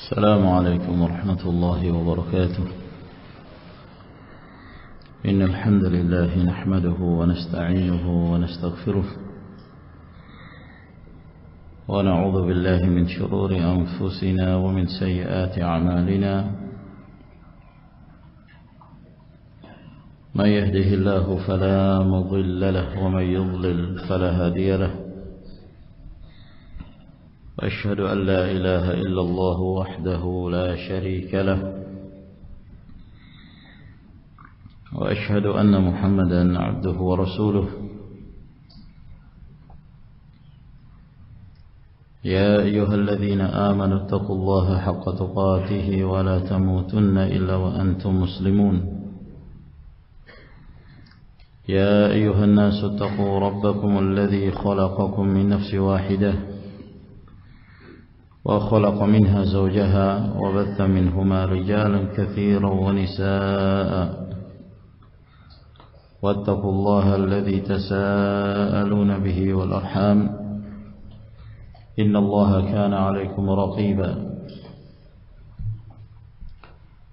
السلام عليكم ورحمة الله وبركاته. إن الحمد لله نحمده ونستعينه ونستغفره ونعوذ بالله من شرور أنفسنا ومن سيئات أعمالنا. من يهده الله فلا مضل له ومن يضلل فلا هادي له. وأشهد أن لا إله إلا الله وحده لا شريك له. وأشهد أن محمدا عبده ورسوله. يا أيها الذين آمنوا اتقوا الله حق تقاته ولا تموتن إلا وأنتم مسلمون. يا أيها الناس اتقوا ربكم الذي خلقكم من نفس واحدة وخلق منها زوجها وبث منهما رجالا كثيرا ونساء. واتقوا الله الذي تساءلون به والأرحام إن الله كان عليكم رقيبا.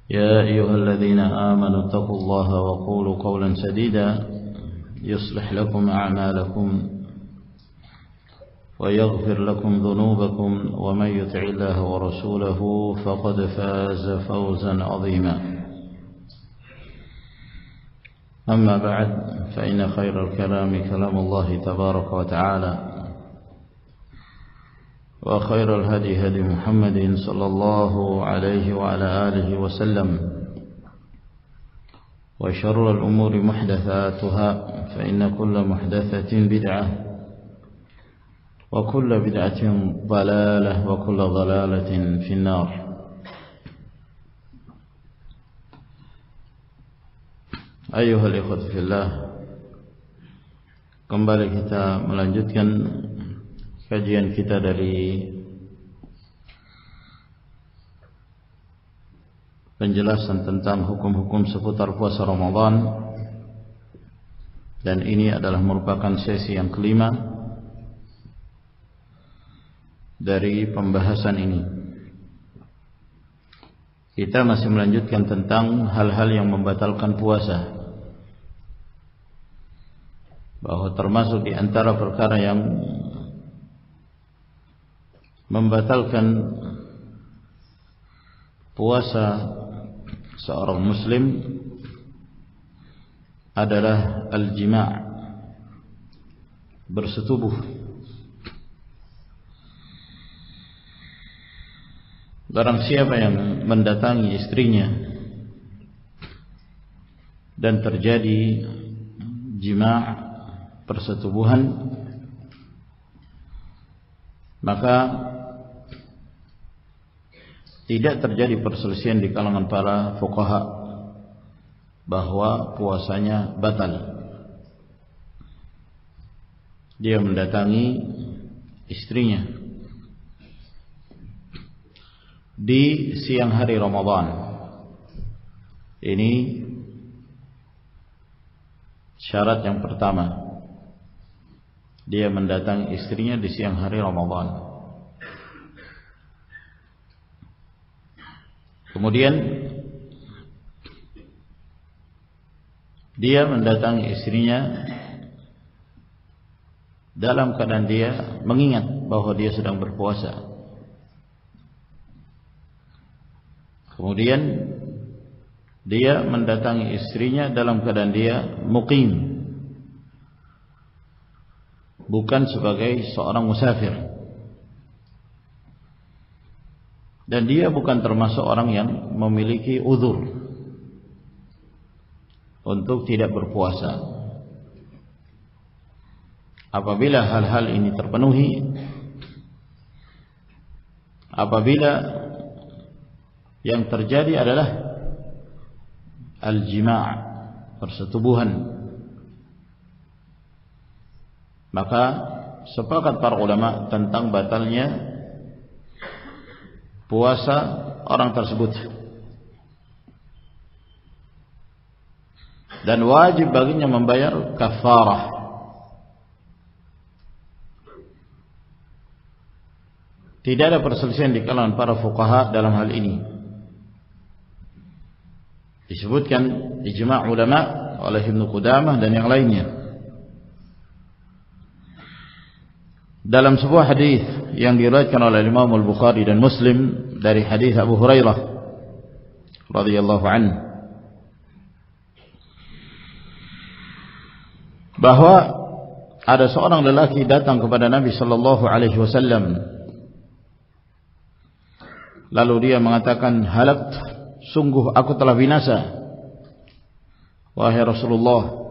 يا أيها الذين آمنوا اتقوا الله وقولوا قولا سديدا يصلح لكم أعمالكم ويغفر لكم ذنوبكم ومن يطع الله ورسوله فقد فاز فوزا عظيما. أما بعد فإن خير الكلام كلام الله تبارك وتعالى وخير الهدي هدي محمد صلى الله عليه وعلى آله وسلم وشر الأمور محدثاتها فإن كل محدثة بدعة وكل بدعة ضلالة وكل ضلالة في النار. Ayuhal ikhwatu fillah, kembali kita melanjutkan kajian kita dari penjelasan tentang hukum-hukum seputar puasa Ramadan, dan ini adalah merupakan sesi yang kelima dari pembahasan ini. Kita masih melanjutkan tentang hal-hal yang membatalkan puasa, bahwa termasuk di antara perkara yang membatalkan puasa seorang muslim adalah al-jima', bersetubuh. Barang siapa yang mendatangi istrinya dan terjadi jima', persetubuhan, maka tidak terjadi perselisihan di kalangan para fuqaha bahwa puasanya batal. Dia mendatangi istrinya di siang hari Ramadan. Ini syarat yang pertama. Dia mendatangi istrinya di siang hari Ramadan. Kemudian dia mendatangi istrinya dalam keadaan dia mengingat bahwa dia sedang berpuasa. Kemudian dia mendatangi istrinya dalam keadaan dia muqim, bukan sebagai seorang musafir, dan dia bukan termasuk orang yang memiliki uzur untuk tidak berpuasa. Apabila hal-hal ini terpenuhi, apabila yang terjadi adalah al-jima', persetubuhan, maka sepakat para ulama tentang batalnya puasa orang tersebut, dan wajib baginya membayar kafarah. Tidak ada perselisihan di kalangan para fuqaha dalam hal ini. Disebutkan ijma' ulama oleh Ibnu Qudamah dan yang lainnya. Dalam sebuah hadis yang diriwayatkan oleh Imam Al-Bukhari dan Muslim dari hadis Abu Hurairah radhiyallahu anhu, bahwa ada seorang lelaki datang kepada Nabi sallallahu alaihi wasallam, lalu dia mengatakan, halakt, sungguh aku telah binasa wahai Rasulullah.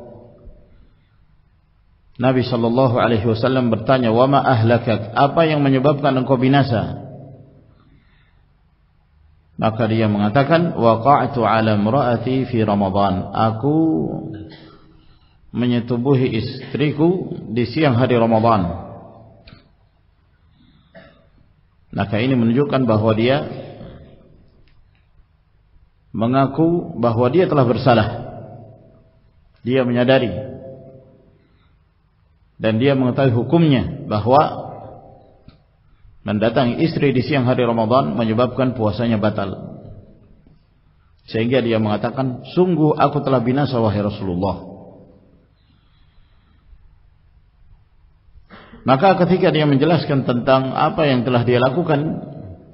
Nabi sallallahu alaihi wasallam bertanya, wa ma ahlakak, apa yang menyebabkan engkau binasa? Maka dia mengatakan, waqa'tu ala imra'ati fi Ramadan, aku menyetubuhi istriku di siang hari Ramadan. Maka ini menunjukkan bahwa dia mengaku bahwa dia telah bersalah. Dia menyadari dan dia mengetahui hukumnya bahwa mendatangi istri di siang hari Ramadan menyebabkan puasanya batal. Sehingga dia mengatakan, sungguh aku telah binasa wahai Rasulullah. Maka ketika dia menjelaskan tentang apa yang telah dia lakukan,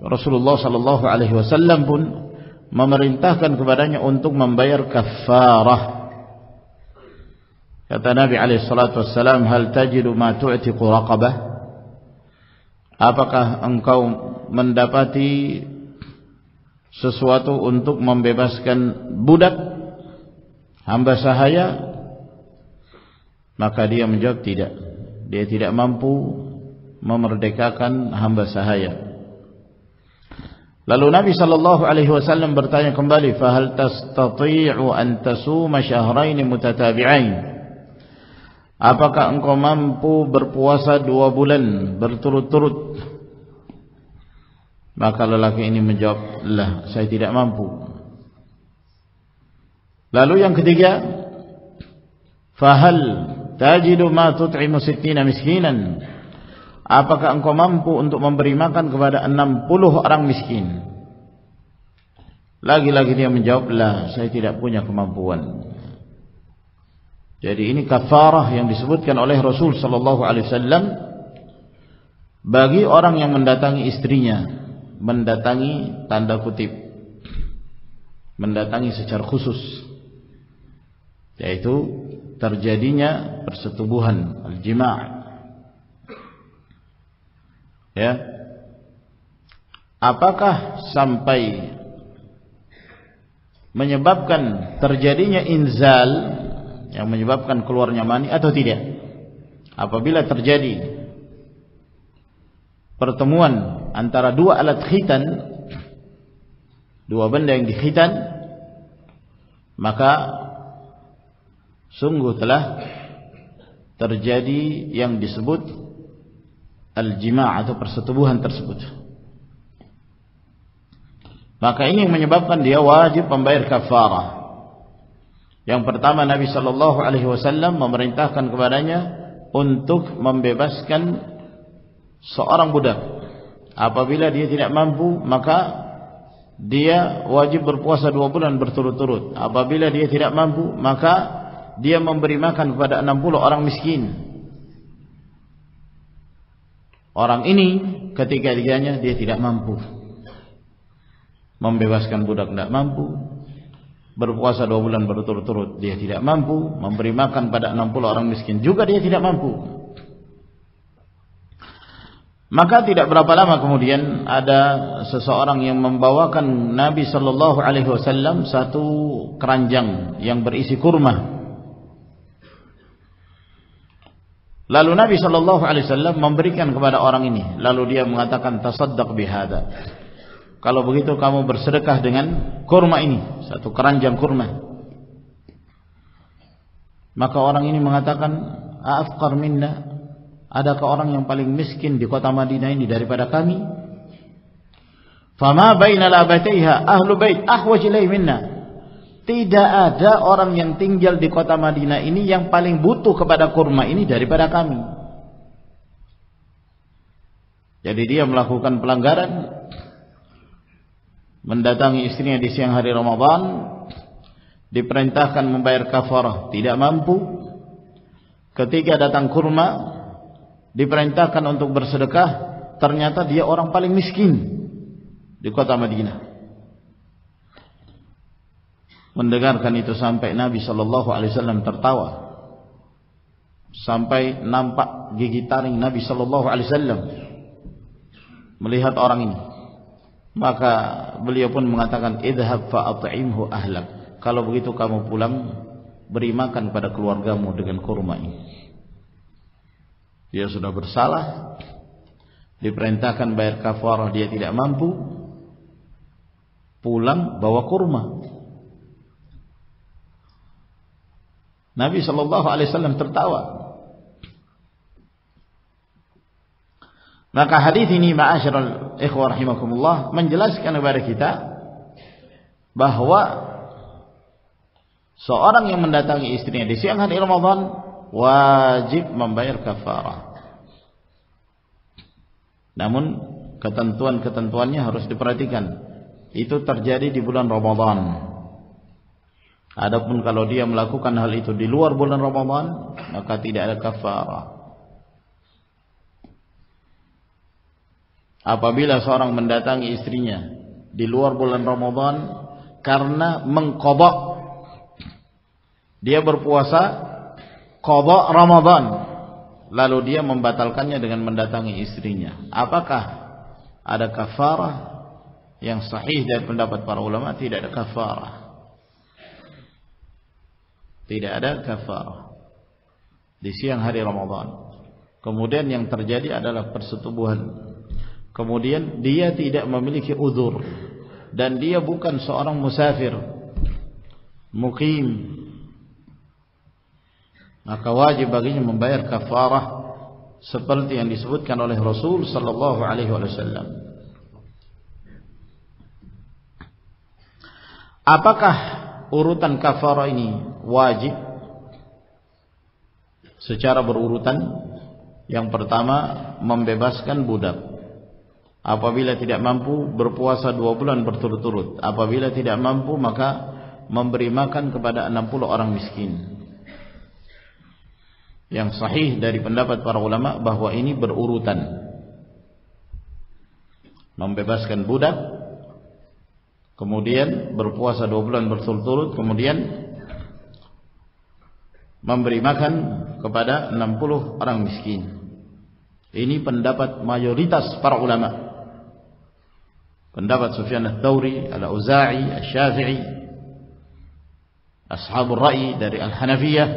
Rasulullah sallallahu alaihi wasallam pun memerintahkan kepadanya untuk membayar kafarah. Kata Nabi alaihi salatu wassalam, hal tajidu ma tu'tiqu raqabah? Apakah engkau mendapati sesuatu untuk membebaskan budak, hamba sahaya? Maka dia menjawab tidak. Dia tidak mampu memerdekakan hamba sahaya. Lalu Nabi sallallahu alaihi wasallam bertanya kembali, fa hal tastati'u an tasuma syahrain mutatabi'ain? Apakah engkau mampu berpuasa 2 bulan berturut-turut? Maka lelaki ini menjawab, lah, saya tidak mampu. Lalu yang ketiga, fahal tajidu ma tut'imu 60 miskinan? Apakah engkau mampu untuk memberi makan kepada 60 orang miskin? Lagi-lagi dia menjawab, lah, saya tidak punya kemampuan. Jadi ini kafarah yang disebutkan oleh Rasul sallallahu alaihi wasallam bagi orang yang mendatangi istrinya, mendatangi tanda kutip, mendatangi secara khusus, yaitu terjadinya persetubuhan, al-jima'. Ya. Apakah sampai menyebabkan terjadinya inzal, yang menyebabkan keluarnya mani, atau tidak? Apabila terjadi pertemuan antara 2 alat khitan, 2 benda yang dikhitan, maka sungguh telah terjadi yang disebut al-jima' atau persetubuhan tersebut. Maka ini yang menyebabkan dia wajib membayar kafarah. Yang pertama, Nabi sallallahu alaihi wasallam memerintahkan kepadanya untuk membebaskan seorang budak. Apabila dia tidak mampu, maka dia wajib berpuasa 2 bulan berturut-turut. Apabila dia tidak mampu, maka dia memberi makan kepada 60 orang miskin. Orang ini ketika-tiganya dia tidak mampu. Membebaskan budak tidak mampu, berpuasa 2 bulan berturut-turut dia tidak mampu, memberi makan pada 60 orang miskin juga dia tidak mampu. Maka tidak berapa lama kemudian ada seseorang yang membawakan Nabi sallallahu alaihi wasallam satu keranjang yang berisi kurma. Lalu Nabi sallallahu alaihi wasallam memberikan kepada orang ini, lalu dia mengatakan, tasaddaq bihadza. Kalau begitu kamu bersedekah dengan kurma ini, satu keranjang kurma. Maka orang ini mengatakan, afqar minna, adakah orang yang paling miskin di kota Madinah ini daripada kami? Fama baina labataiha ahlu bait ahwaj ilai minna. Tidak ada orang yang tinggal di kota Madinah ini yang paling butuh kepada kurma ini daripada kami. Jadi dia melakukan pelanggaran, mendatangi istrinya di siang hari Ramadan, diperintahkan membayar kafarah, tidak mampu. Ketika datang kurma, diperintahkan untuk bersedekah, ternyata dia orang paling miskin di kota Madinah. Mendengarkan itu sampai Nabi SAW tertawa, sampai nampak gigi taring Nabi SAW melihat orang ini. Maka beliau pun mengatakan, idhab fa'at'imhu ahlak. Kalau begitu kamu pulang, beri makan pada keluargamu dengan kurma ini. Dia sudah bersalah, diperintahkan bayar kafarah, dia tidak mampu, pulang bawa kurma. Nabi SAW tertawa. Maka hadis ini, ma'asyiral ikhwah rahimakumullah, menjelaskan kepada kita bahwa seorang yang mendatangi istrinya di siang hari Ramadan wajib membayar kafarah. Namun ketentuan-ketentuannya harus diperhatikan. Itu terjadi di bulan Ramadan. Adapun kalau dia melakukan hal itu di luar bulan Ramadan, maka tidak ada kafarah. Apabila seorang mendatangi istrinya di luar bulan Ramadan karena mengqadha, dia berpuasa qadha Ramadan, lalu dia membatalkannya dengan mendatangi istrinya, apakah ada kafarah? Yang sahih dari pendapat para ulama, tidak ada kafarah. Tidak ada kafarah di siang hari Ramadan. Kemudian yang terjadi adalah persetubuhan. Kemudian dia tidak memiliki uzur, dan dia bukan seorang musafir muqim, maka wajib baginya membayar kafarah seperti yang disebutkan oleh Rasul sallallahu alaihi wasallam. Apakah urutan kafarah ini wajib secara berurutan? Yang pertama, membebaskan budak. Apabila tidak mampu, berpuasa 2 bulan berturut-turut. Apabila tidak mampu, maka memberi makan kepada 60 orang miskin. Yang sahih dari pendapat para ulama bahwa ini berurutan. Membebaskan budak, kemudian berpuasa 2 bulan berturut-turut, kemudian memberi makan kepada 60 orang miskin. Ini pendapat mayoritas para ulama. Pendapat Sufyan ats-Tsauri, Al-Auza'i, Asy-Syafi'i, Ashabul Ra'i dari Al-Hanafiyah,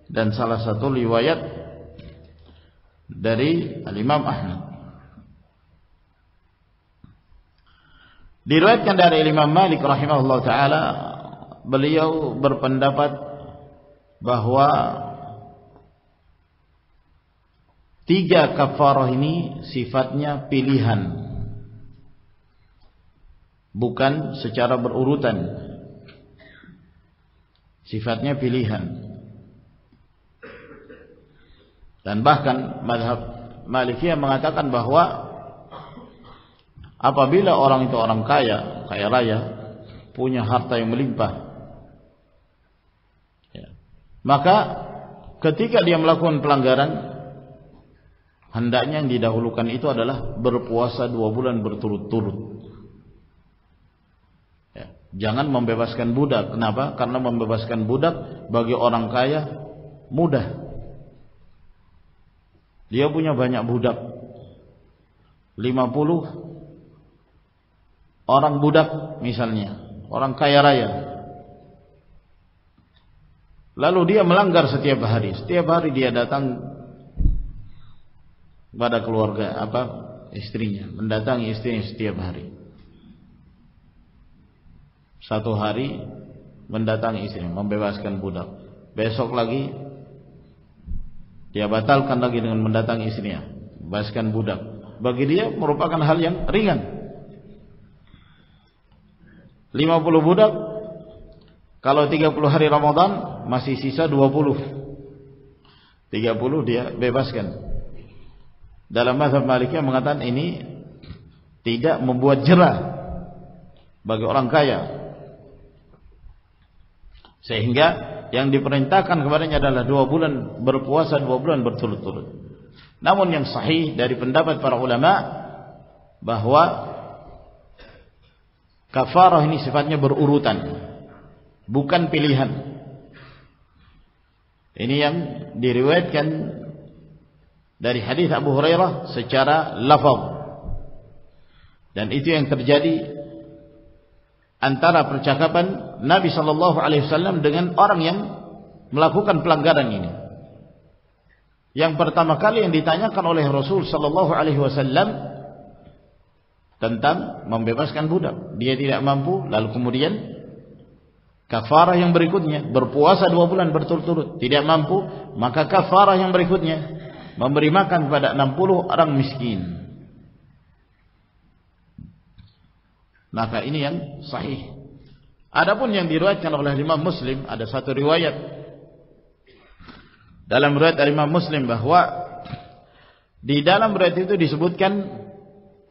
dan salah satu riwayat dari Al-Imam Ahmad. Diriwayatkan dari Imam Malik rahimahullah ta'ala, beliau berpendapat bahwa 3 kafarah ini sifatnya pilihan, bukan secara berurutan. Sifatnya pilihan. Dan bahkan mazhab Malikiyah mengatakan bahwa apabila orang itu orang kaya, kaya raya, punya harta yang melimpah, maka ketika dia melakukan pelanggaran, hendaknya yang didahulukan itu adalah berpuasa 2 bulan berturut-turut. Jangan membebaskan budak. Kenapa? Karena membebaskan budak bagi orang kaya mudah. Dia punya banyak budak, 50 orang budak misalnya, orang kaya raya. Lalu dia melanggar setiap hari. Setiap hari dia datang pada keluarga istrinya, mendatangi istrinya setiap hari. Satu hari mendatangi istrinya, membebaskan budak. Besok lagi dia batalkan lagi dengan mendatangi istrinya, bebaskan budak. Bagi dia merupakan hal yang ringan. 50 budak, kalau 30 hari Ramadan masih sisa 20. 30 dia bebaskan. dalam mazhab Malikiyah mengatakan ini tidak membuat jerah bagi orang kaya, sehingga yang diperintahkan kepadanya adalah 2 bulan berpuasa 2 bulan berturut-turut. Namun yang sahih dari pendapat para ulama bahwa kafarah ini sifatnya berurutan, bukan pilihan. Ini yang diriwayatkan dari hadis Abu Hurairah secara lafaz, dan itu yang terjadi antara percakapan Nabi sallallahu alaihi wasallam dengan orang yang melakukan pelanggaran ini. Yang pertama kali yang ditanyakan oleh Rasul sallallahu alaihi wasallam tentang membebaskan budak, dia tidak mampu, lalu kemudian kafarah yang berikutnya berpuasa 2 bulan berturut-turut, tidak mampu, maka kafarah yang berikutnya memberi makan kepada 60 orang miskin. Maka ini yang sahih. Adapun yang diriwayatkan oleh Imam Muslim, ada satu riwayat dalam riwayat Imam Muslim bahwa di dalam riwayat itu disebutkan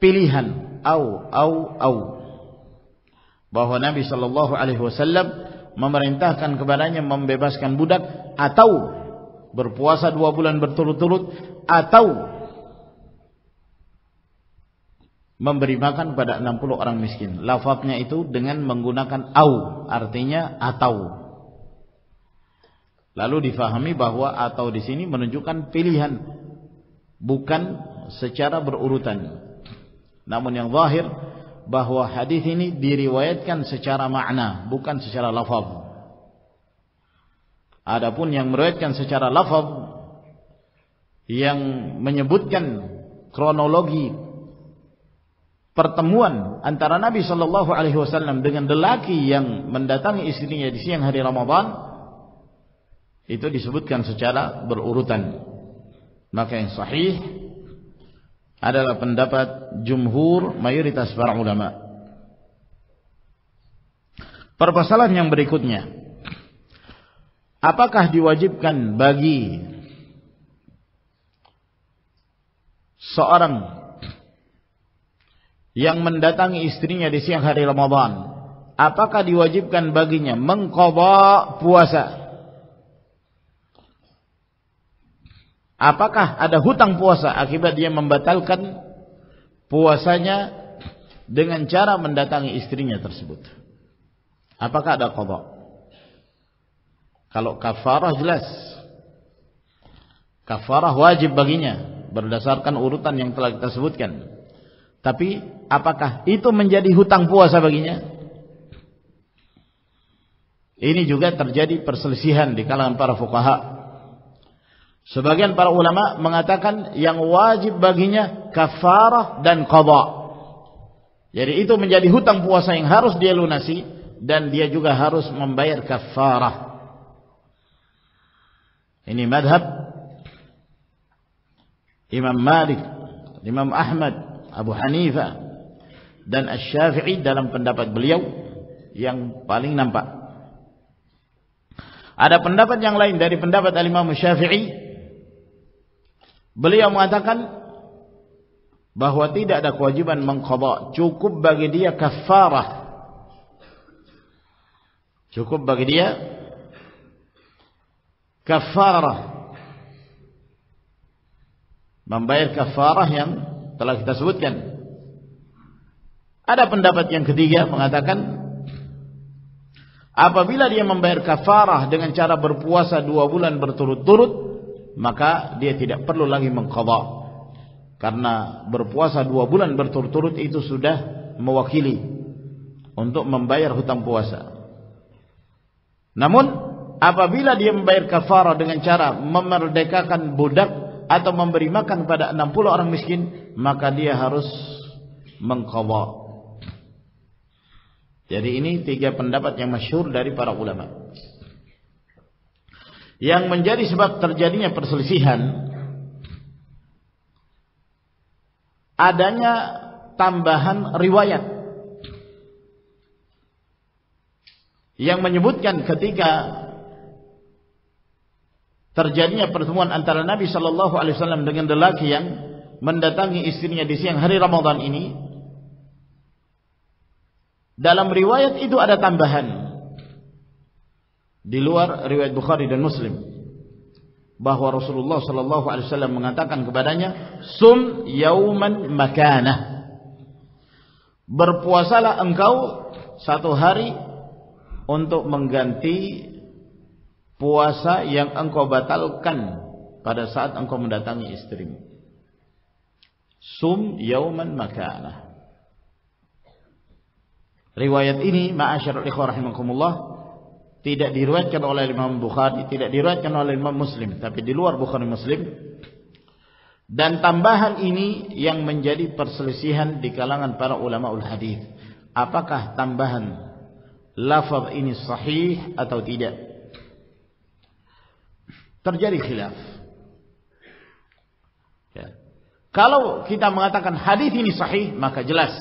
pilihan bahwa Nabi sallallahu alaihi wasallam memerintahkan kepadanya membebaskan budak atau berpuasa 2 bulan berturut-turut atau memberi makan pada 60 orang miskin. Lafaznya itu dengan menggunakan artinya atau. Lalu difahami bahwa atau di sini menunjukkan pilihan, bukan secara berurutan. Namun yang zahir bahwa hadis ini diriwayatkan secara makna, bukan secara lafaz. Adapun yang meriwayatkan secara lafaz yang menyebutkan kronologi pertemuan antara Nabi sallallahu alaihi wasallam dengan lelaki yang mendatangi istrinya di siang hari Ramadan, itu disebutkan secara berurutan. Maka yang sahih adalah pendapat jumhur mayoritas para ulama. Permasalahan yang berikutnya, apakah diwajibkan bagi seorang yang mendatangi istrinya di siang hari Ramadan, apakah diwajibkan baginya mengqadha puasa? Apakah ada hutang puasa akibat dia membatalkan puasanya dengan cara mendatangi istrinya tersebut? Apakah ada qadha? Kalau kafarah jelas, kafarah wajib baginya berdasarkan urutan yang telah kita sebutkan. Tapi apakah itu menjadi hutang puasa baginya? Ini juga terjadi perselisihan di kalangan para fuqaha. Sebagian para ulama mengatakan yang wajib baginya kafarah dan qadha. Jadi itu menjadi hutang puasa yang harus dia lunasi, dan dia juga harus membayar kafarah. Ini madhab Imam Malik, Imam Ahmad, Abu Hanifah dan Asy-Syafi'i dalam pendapat beliau yang paling nampak. Ada pendapat yang lain dari pendapat Imam Syafi'i. Beliau mengatakan bahwa tidak ada kewajiban mengqadha, cukup bagi dia kafarah. Cukup bagi dia kafarah, membayar kafarah yang telah kita sebutkan. Ada pendapat yang ketiga mengatakan apabila dia membayar kafarah dengan cara berpuasa 2 bulan berturut-turut, maka dia tidak perlu lagi mengqadha, karena berpuasa 2 bulan berturut-turut itu sudah mewakili untuk membayar hutang puasa. Namun apabila dia membayar kafarah dengan cara memerdekakan budak atau memberi makan kepada 60 orang miskin, maka dia harus mengqadha. Jadi ini 3 pendapat yang masyhur dari para ulama. Yang menjadi sebab terjadinya perselisihan adanya tambahan riwayat yang menyebutkan ketika terjadinya pertemuan antara Nabi sallallahu alaihi wasallam dengan lelaki yang mendatangi istrinya di siang hari Ramadan ini, dalam riwayat itu ada tambahan di luar riwayat Bukhari dan Muslim, bahwa Rasulullah sallallahu alaihi wasallam mengatakan kepadanya, "Sum yauman makanah." Berpuasalah engkau satu hari untuk mengganti puasa yang engkau batalkan pada saat engkau mendatangi istrimu. Sum yauman makanah. Riwayat ini, ma'asyiral ikhwah rahimakumullah, tidak diriwayatkan oleh Imam Bukhari, tidak diriwayatkan oleh Imam Muslim, tapi di luar Bukhari Muslim. Dan tambahan ini yang menjadi perselisihan di kalangan para ulamaul hadis. Apakah tambahan lafaz ini sahih atau tidak? Terjadi khilaf. Ya. Kalau kita mengatakan hadis ini sahih, maka jelas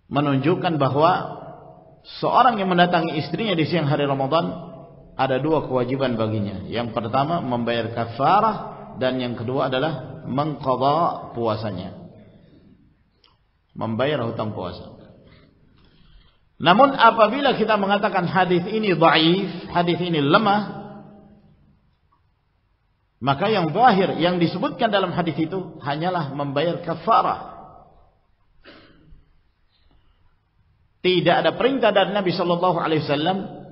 menunjukkan bahwa seorang yang mendatangi istrinya di siang hari Ramadan ada dua kewajiban baginya. Yang pertama membayar kafarah, dan yang kedua adalah mengqadha puasanya, membayar hutang puasa. Namun apabila kita mengatakan hadis ini dhaif, hadis ini lemah, maka yang zahir yang disebutkan dalam hadis itu hanyalah membayar kafarah. Tidak ada perintah dari Nabi sallallahu alaihi wasallam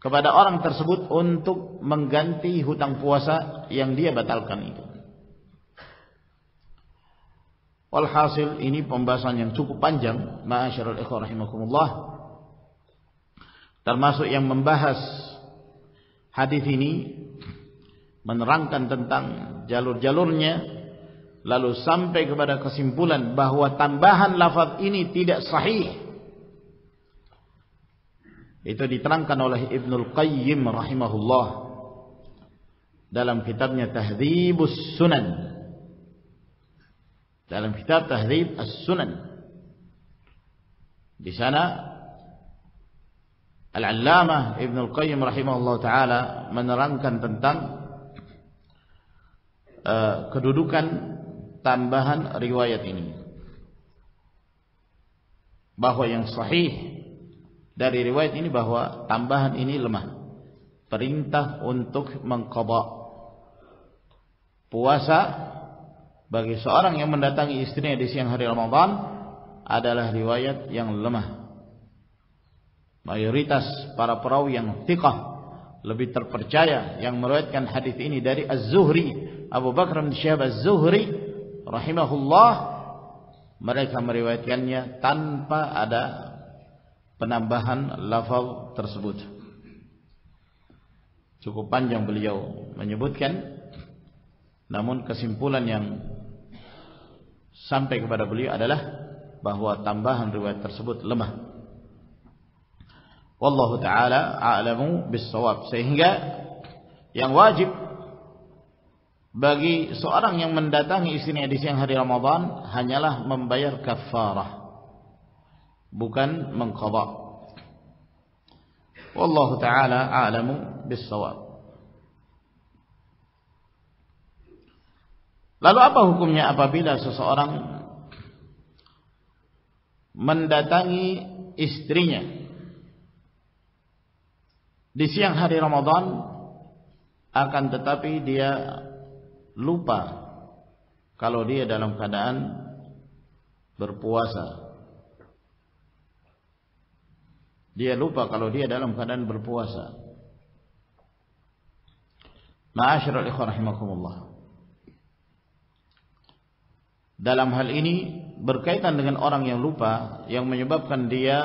kepada orang tersebut untuk mengganti hutang puasa yang dia batalkan itu. Walhasil ini pembahasan yang cukup panjang, ma'asyiral ikhwah rahimakumullah. Termasuk yang membahas hadis ini, menerangkan tentang jalur-jalurnya, lalu sampai kepada kesimpulan bahwa tambahan lafaz ini tidak sahih. Itu diterangkan oleh Ibnul Qayyim rahimahullah dalam kitabnya Tahdzibus Sunan. Dalam kitab Tahdzib As-Sunan, di sana Al-Allamah Ibnul Qayyim rahimahullah taala menerangkan tentang kedudukan tambahan riwayat ini, bahwa yang sahih dari riwayat ini bahwa tambahan ini lemah. Perintah untuk mengqadha puasa bagi seorang yang mendatangi istrinya di siang hari Ramadan adalah riwayat yang lemah. Mayoritas para perawi yang thiqah, lebih terpercaya, yang meriwayatkan hadis ini dari Az-Zuhri, Abu Bakar bin Syihab Az-Zuhri rahimahullah, mereka meriwayatkannya tanpa ada penambahan lafaz tersebut. Cukup panjang beliau menyebutkan, namun kesimpulan yang sampai kepada beliau adalah bahwa tambahan riwayat tersebut lemah. Wallahu ta'ala a'lamu bis-shawab. Sehingga yang wajib bagi seorang yang mendatangi istrinya di siang hari Ramadan hanyalah membayar kafarah, bukan mengqadha. Wallahu ta'ala a'lamu bis-shawab. Lalu apa hukumnya apabila seseorang mendatangi istrinya di siang hari Ramadan, akan tetapi dia lupa kalau dia dalam keadaan berpuasa? Dia lupa kalau dia dalam keadaan berpuasa. Ma'asyiral ikhwan rahimakumullah. Dalam hal ini berkaitan dengan orang yang lupa, yang menyebabkan dia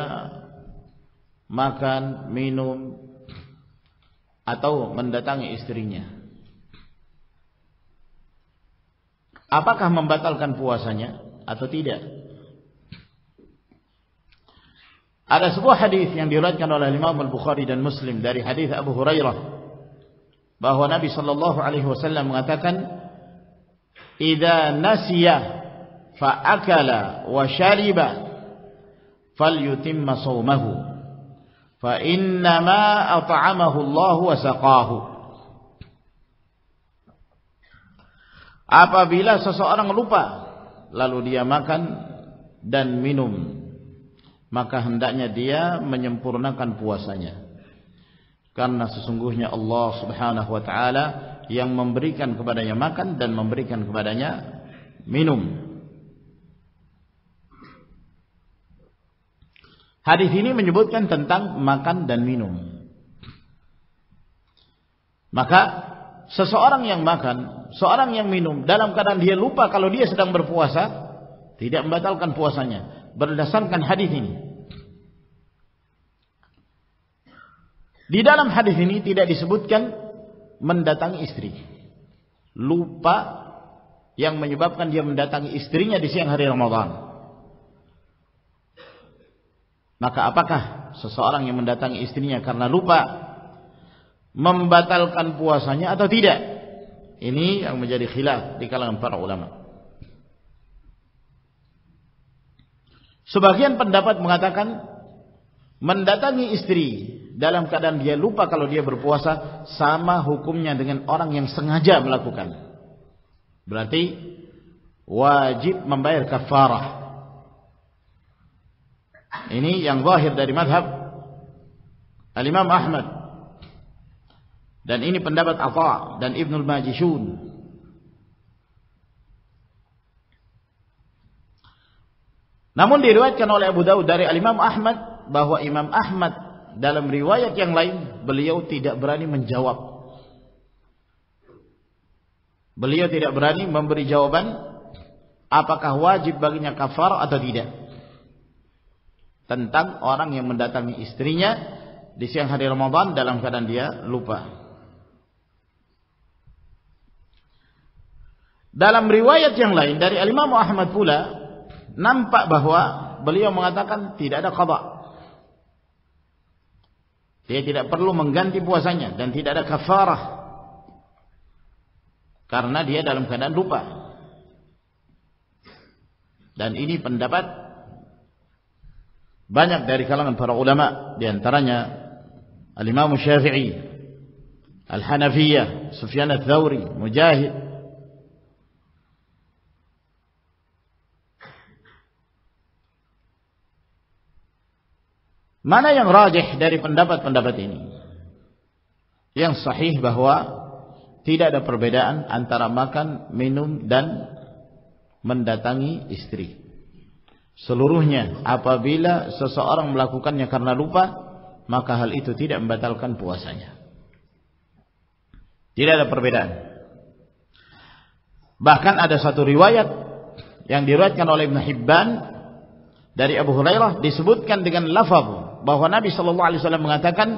makan, minum, atau mendatangi istrinya. Apakah membatalkan puasanya atau tidak? Ada sebuah hadis yang diriwayatkan oleh Imam Al-Bukhari dan Muslim dari hadis Abu Hurairah, bahwa Nabi sallallahu alaihi wasallam mengatakan, "Idza nasiya fa akala wa shariba falyutimma shaumahu fa innama at'amahu Allah wa saqahu." Apabila seseorang lupa lalu dia makan dan minum, maka hendaknya dia menyempurnakan puasanya. Karena sesungguhnya Allah Subhanahu wa taala yang memberikan kepadanya makan dan memberikan kepadanya minum. Hadis ini menyebutkan tentang makan dan minum. Maka seseorang yang makan, seorang yang minum dalam keadaan dia lupa kalau dia sedang berpuasa, tidak membatalkan puasanya berdasarkan hadis ini. Di dalam hadis ini tidak disebutkan mendatangi istri. Lupa yang menyebabkan dia mendatangi istrinya di siang hari Ramadan. Maka apakah seseorang yang mendatangi istrinya karena lupa membatalkan puasanya atau tidak? Ini yang menjadi khilaf di kalangan para ulama. Sebagian pendapat mengatakan mendatangi istri dalam keadaan dia lupa kalau dia berpuasa sama hukumnya dengan orang yang sengaja melakukan. Berarti wajib membayar kafarah. Ini yang zahir dari mazhab Al-Imam Ahmad. Dan ini pendapat Atha dan Ibnul Majishun. Namun diriwayatkan oleh Abu Daud dari Al-Imam Ahmad bahwa Imam Ahmad dalam riwayat yang lain beliau tidak berani menjawab. Beliau tidak berani memberi jawaban apakah wajib baginya kafar atau tidak tentang orang yang mendatangi istrinya di siang hari Ramadan dalam keadaan dia lupa. Dalam riwayat yang lain dari Al-Imam Ahmad pula nampak bahwa beliau mengatakan tidak ada qada. Dia tidak perlu mengganti puasanya dan tidak ada kafarah karena dia dalam keadaan lupa. Dan ini pendapat banyak dari kalangan para ulama, di antaranya Al-Imam Syafi'i, Al-Hanafiyah, Sufyan Ats-Tsauri, Mujahid. Mana yang rajih dari pendapat-pendapat ini? Yang sahih bahwa tidak ada perbedaan antara makan, minum dan mendatangi istri. Seluruhnya apabila seseorang melakukannya karena lupa, maka hal itu tidak membatalkan puasanya. Tidak ada perbedaan. Bahkan ada satu riwayat yang diriwayatkan oleh Ibnu Hibban dari Abu Hurairah disebutkan dengan lafaz bahwa Nabi sallallahu alaihi wasallam mengatakan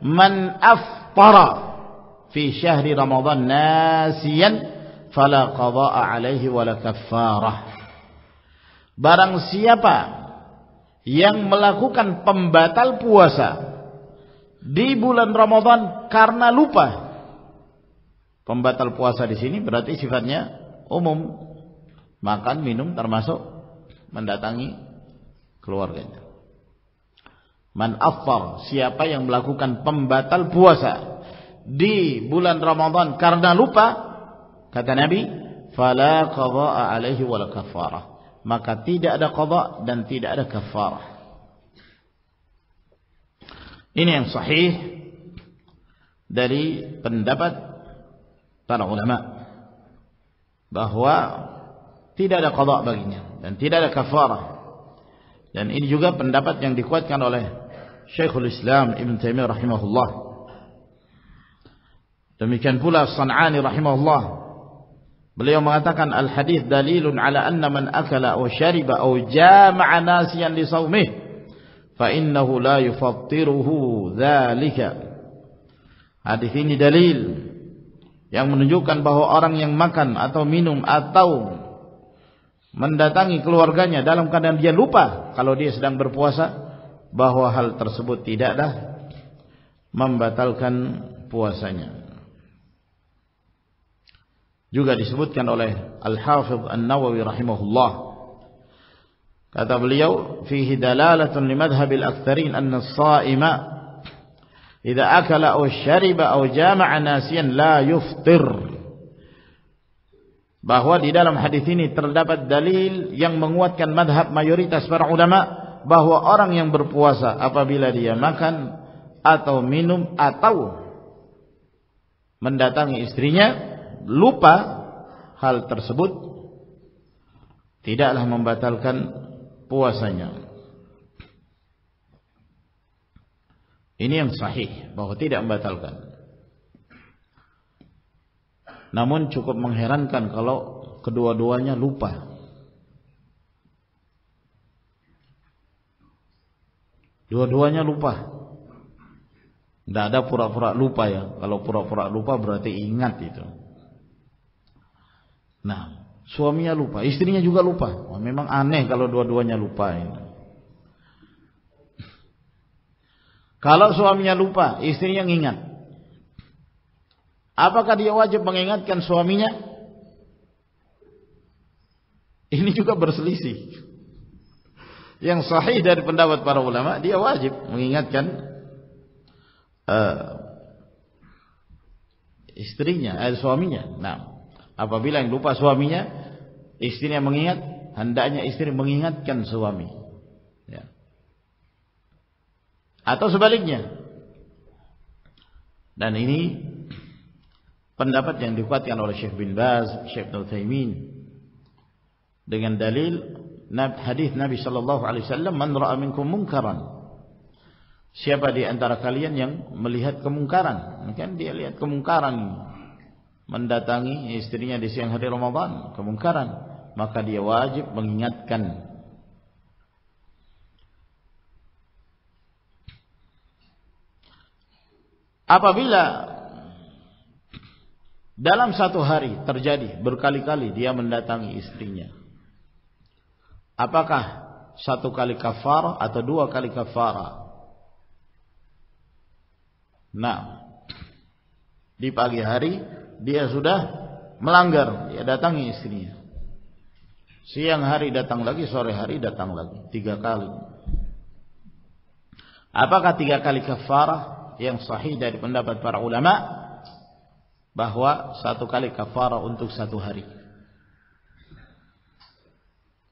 man aftara fi syahri Ramadan nasiyan fala qada'a alaihi wala kaffarah. Barang siapa yang melakukan pembatal puasa di bulan Ramadan karena lupa. Pembatal puasa di sini berarti sifatnya umum. Makan, minum termasuk mendatangi keluarganya. Man aftar, siapa yang melakukan pembatal puasa di bulan Ramadan karena lupa, kata Nabi, fala qada'a alaihi wala kaffarah. Maka tidak ada qada dan tidak ada kafarah. Ini yang sahih dari pendapat para ulama bahwa tidak ada qada baginya dan tidak ada kafarah. Dan ini juga pendapat yang dikuatkan oleh Syekhul Islam Ibn Taimiyah rahimahullah. Demikian pula As-San'ani rahimahullah. Beliau mengatakan al-hadis dalilun ala anna man akala aw syariba aw jama'a nasiyan li shaumih fa innahu la yufattiruhu dzalika. Hadis ini dalil yang menunjukkan bahwa orang yang makan atau minum atau mendatangi keluarganya dalam keadaan dia lupa kalau dia sedang berpuasa, bahwa hal tersebut tidaklah membatalkan puasanya. Juga disebutkan oleh Al-Hafidh An-Nawawi rahimahullah. Kata beliau, fihi dalalatun li madhhabil aktsarin anna as-sha'ima idza akala aw syariba aw jama'a nasiyan la yuftir. bahwa di dalam hadis ini terdapat dalil yang menguatkan madhab mayoritas para ulama bahwa orang yang berpuasa apabila dia makan atau minum atau mendatangi istrinya lupa hal tersebut tidaklah membatalkan puasanya. Ini yang sahih bahwa tidak membatalkan. Namun cukup mengherankan kalau kedua-duanya lupa. Dua-duanya lupa. Tidak ada pura-pura lupa ya. Kalau pura-pura lupa berarti ingat itu. Nah, suaminya lupa, istrinya juga lupa. Oh, memang aneh kalau dua-duanya lupa ini. Kalau suaminya lupa, istrinya ingat. Apakah dia wajib mengingatkan suaminya? Ini juga berselisih. Yang sahih dari pendapat para ulama, dia wajib mengingatkan istrinya, suaminya. Nah, apabila yang lupa suaminya, istrinya mengingat, hendaknya istri mengingatkan suami. Ya. Atau sebaliknya. Dan ini pendapat yang dikuatkan oleh Syekh bin Baz, Syekh Ibnu Utsaimin dengan dalil hadis Nabi sallallahu alaihi wasallam, "Man ra'a minkum munkaran." Siapa di antara kalian yang melihat kemungkaran? Kan dia lihat kemungkaran, mendatangi istrinya di siang hari Ramadan, kemungkaran, maka dia wajib mengingatkan. Apabila dalam satu hari terjadi berkali-kali dia mendatangi istrinya, apakah satu kali kafarah atau dua kali kafarah? Nah, di pagi hari dia sudah melanggar, dia datangi istrinya. Siang hari datang lagi, sore hari datang lagi, 3 kali. Apakah 3 kali kafarah? Yang sahih dari pendapat para ulama bahwa 1 kali kafarah untuk 1 hari.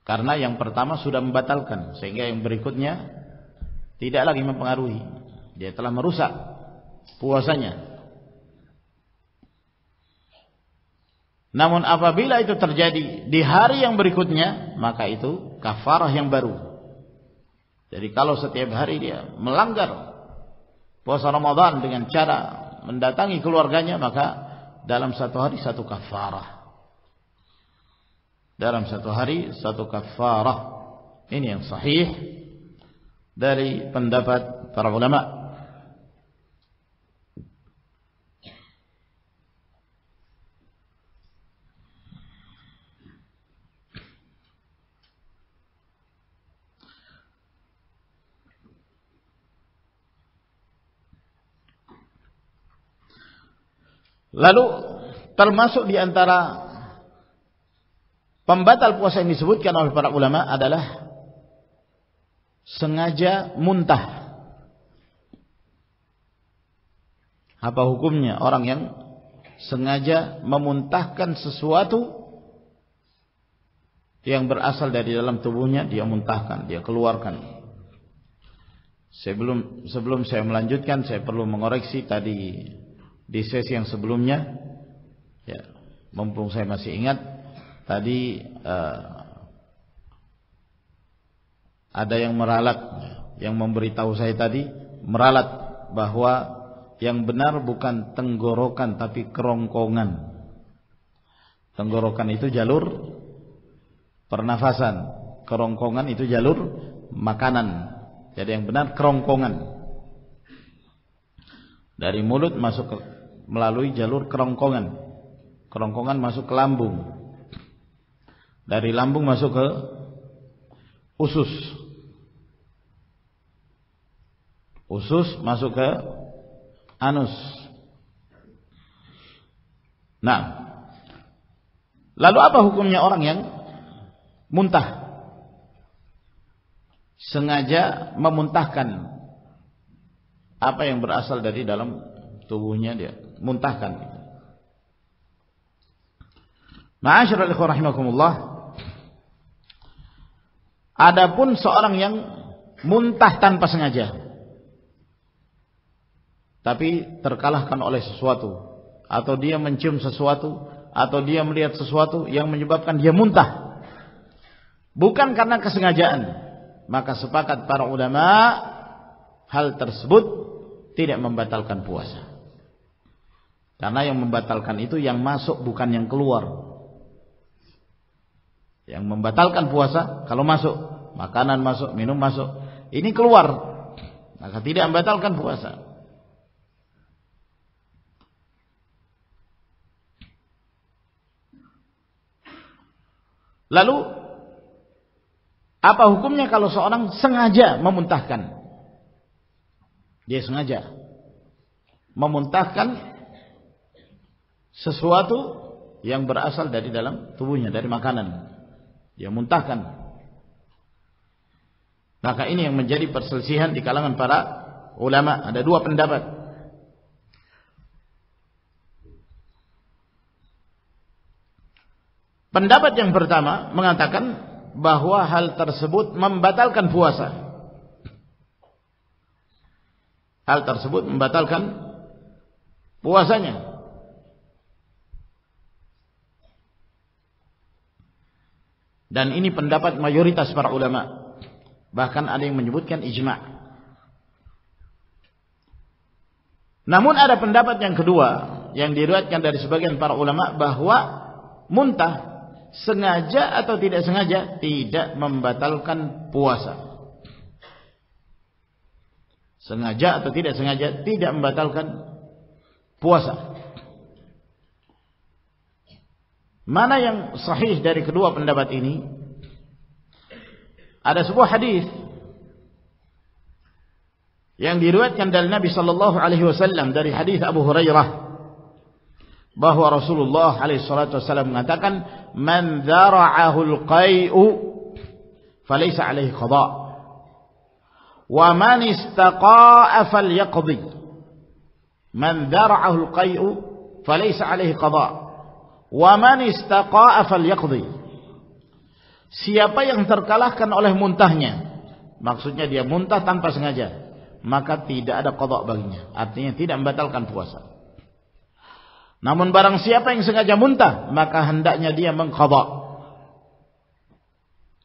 Karena yang pertama sudah membatalkan, sehingga yang berikutnya tidak lagi mempengaruhi. Dia telah merusak puasanya. Namun apabila itu terjadi di hari yang berikutnya, maka itu kafarah yang baru. Jadi kalau setiap hari dia melanggar puasa Ramadan dengan cara mendatangi keluarganya, maka dalam 1 hari 1 kafarah. Dalam 1 hari 1 kafarah. Ini yang sahih dari pendapat para ulama. Lalu termasuk di antara pembatal puasa yang disebutkan oleh para ulama adalah sengaja muntah. Apa hukumnya orang yang sengaja memuntahkan sesuatu yang berasal dari dalam tubuhnya, dia muntahkan, dia keluarkan. Sebelum saya melanjutkan, saya perlu mengoreksi tadi di sesi yang sebelumnya, ya, mumpung saya masih ingat, tadi ada yang meralat, yang memberitahu saya tadi meralat bahwa yang benar bukan tenggorokan tapi kerongkongan. Tenggorokan itu jalur pernafasan, kerongkongan itu jalur makanan. Jadi yang benar kerongkongan. Dari mulut masuk melalui jalur kerongkongan. Kerongkongan masuk ke lambung. Dari lambung masuk ke usus. Usus masuk ke anus. Nah, lalu apa hukumnya orang yang muntah? Sengaja memuntahkan apa yang berasal dari dalam tubuhnya, dia muntahkan. Ma'asyiral ikhwah rahimakumullah, adapun seorang yang muntah tanpa sengaja tapi terkalahkan oleh sesuatu, atau dia mencium sesuatu, atau dia melihat sesuatu yang menyebabkan dia muntah bukan karena kesengajaan, maka sepakat para ulama hal tersebut tidak membatalkan puasa. Karena yang membatalkan itu yang masuk, bukan yang keluar. Yang membatalkan puasa kalau masuk, makanan masuk, minum masuk, ini keluar, maka tidak membatalkan puasa. Lalu apa hukumnya kalau seorang sengaja memuntahkan? Dia sengaja memuntahkan sesuatu yang berasal dari dalam tubuhnya, dari makanan. Dia muntahkan. Maka ini yang menjadi perselisihan di kalangan para ulama. Ada dua pendapat. Pendapat yang pertama mengatakan bahwa hal tersebut membatalkan puasa. Hal tersebut membatalkan puasanya. Dan ini pendapat mayoritas para ulama. Bahkan ada yang menyebutkan ijma'. Namun ada pendapat yang kedua yang diriwayatkan dari sebagian para ulama bahwa muntah sengaja atau tidak sengaja tidak membatalkan puasa. Sengaja atau tidak sengaja tidak membatalkan puasa. Mana yang sahih dari kedua pendapat ini? Ada sebuah hadis yang diriwayatkan dari Nabi sallallahu alaihi wasallam, dari hadis Abu Hurairah, bahwa Rasulullah alaihi salatu wasallam mengatakan, "Man dzara'ahu al-qai'u falaysa alaihi qada' wa man istaqa'a falyaqdi." Man dzara'ahu al-qai'u falaysa alaihi qada' wa man istaqa'a falyaqdi. Siapa yang terkalahkan oleh muntahnya, maksudnya dia muntah tanpa sengaja, maka tidak ada qada baginya, artinya tidak membatalkan puasa. Namun barang siapa yang sengaja muntah, maka hendaknya dia mengqada.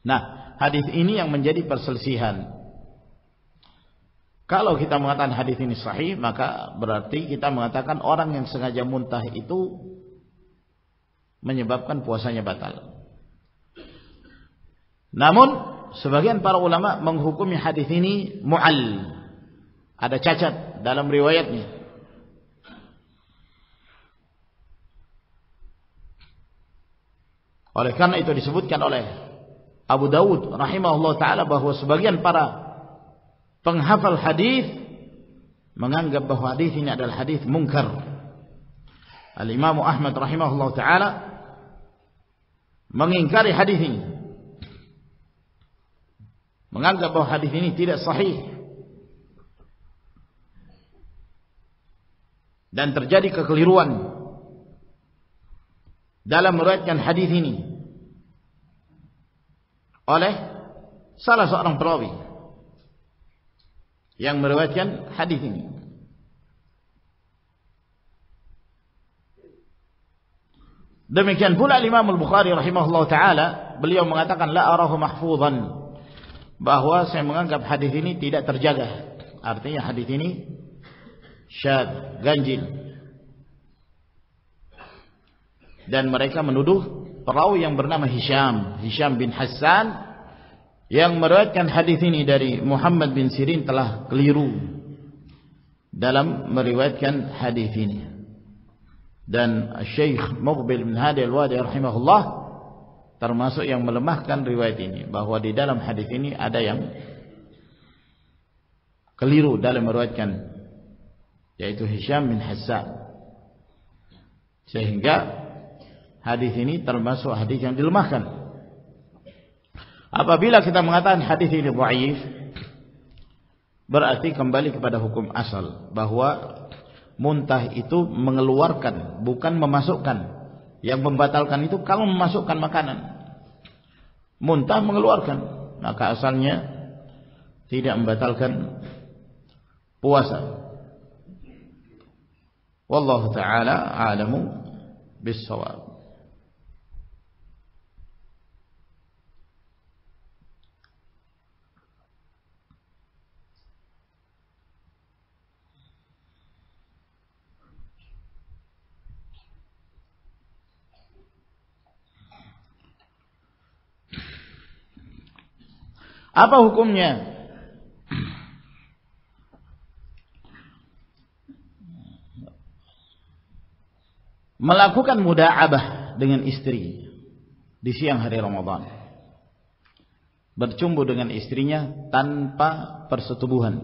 Nah, hadis ini yang menjadi perselisihan. Kalau kita mengatakan hadis ini sahih, maka berarti kita mengatakan orang yang sengaja muntah itu menyebabkan puasanya batal. Namun sebagian para ulama menghukumi hadis ini mu'all, ada cacat dalam riwayatnya. Oleh karena itu disebutkan oleh Abu Dawud rahimahullah ta'ala bahwa sebagian para penghafal hadis menganggap bahwa hadis ini adalah hadis munkar. Al-Imam Ahmad rahimahullah ta'ala mengingkari hadis ini, menganggap bahwa hadis ini tidak sahih, dan terjadi kekeliruan dalam meriwayatkan hadis ini oleh salah seorang perawi yang meriwayatkan hadis ini. Demikian pula Imam Al-Bukhari rahimahullah ta'ala, beliau mengatakan la arahu mahfuzan, bahwa saya menganggap hadis ini tidak terjaga. Artinya hadis ini syadz, ganjil. Dan mereka menuduh perawi yang bernama Hisham bin Hassan yang meriwayatkan hadis ini dari Muhammad bin Sirin telah keliru dalam meriwayatkan hadis ini. Dan Syekh Muqbil bin Hadi Al-Wadi rahimahullah termasuk yang melemahkan riwayat ini, bahwa di dalam hadis ini ada yang keliru dalam meriwayatkan, yaitu Hisham bin Hassan, sehingga hadis ini termasuk hadis yang dilemahkan. Apabila kita mengatakan hadis ini dhaif, berarti kembali kepada hukum asal, bahwa muntah itu mengeluarkan, bukan memasukkan. Yang membatalkan itu kalau memasukkan makanan, muntah mengeluarkan, maka asalnya tidak membatalkan puasa. Wallahu ta'ala a'lamu bis-shawab. Apa hukumnya melakukan muda'abah dengan istri di siang hari Ramadan, bercumbu dengan istrinya tanpa persetubuhan?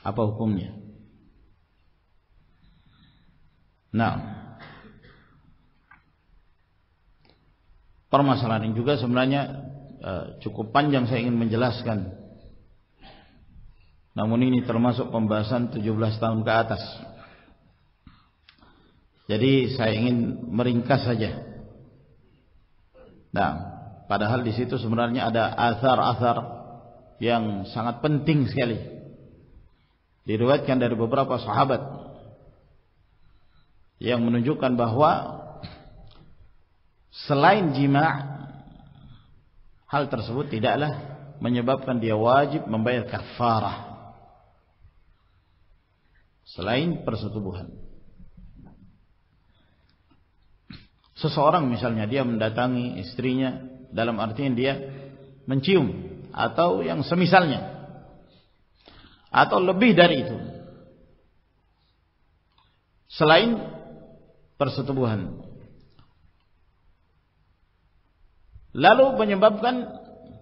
Apa hukumnya? Nah, permasalahan ini juga sebenarnya cukup panjang saya ingin menjelaskan. Namun ini termasuk pembahasan 17 tahun ke atas. Jadi saya ingin meringkas saja. Nah, padahal di situ sebenarnya ada athar-athar yang sangat penting sekali. Diriwayatkan dari beberapa sahabat yang menunjukkan bahwa selain jima', hal tersebut tidaklah menyebabkan dia wajib membayar kafarah selain persetubuhan. Seseorang misalnya dia mendatangi istrinya, dalam artian dia mencium atau yang semisalnya, atau lebih dari itu selain persetubuhan, lalu menyebabkan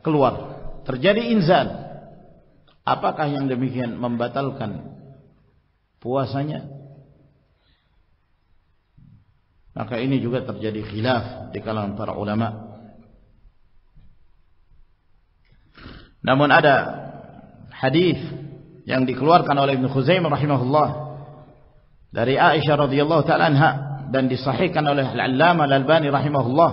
keluar, terjadi inzal, apakah yang demikian membatalkan puasanya? Maka ini juga terjadi khilaf di kalangan para ulama. Namun ada hadis yang dikeluarkan oleh Ibnu Khuzaimah rahimahullah dari Aisyah radhiyallahu taala anha dan disahihkan oleh Al-Allamah Al-Albani rahimahullah.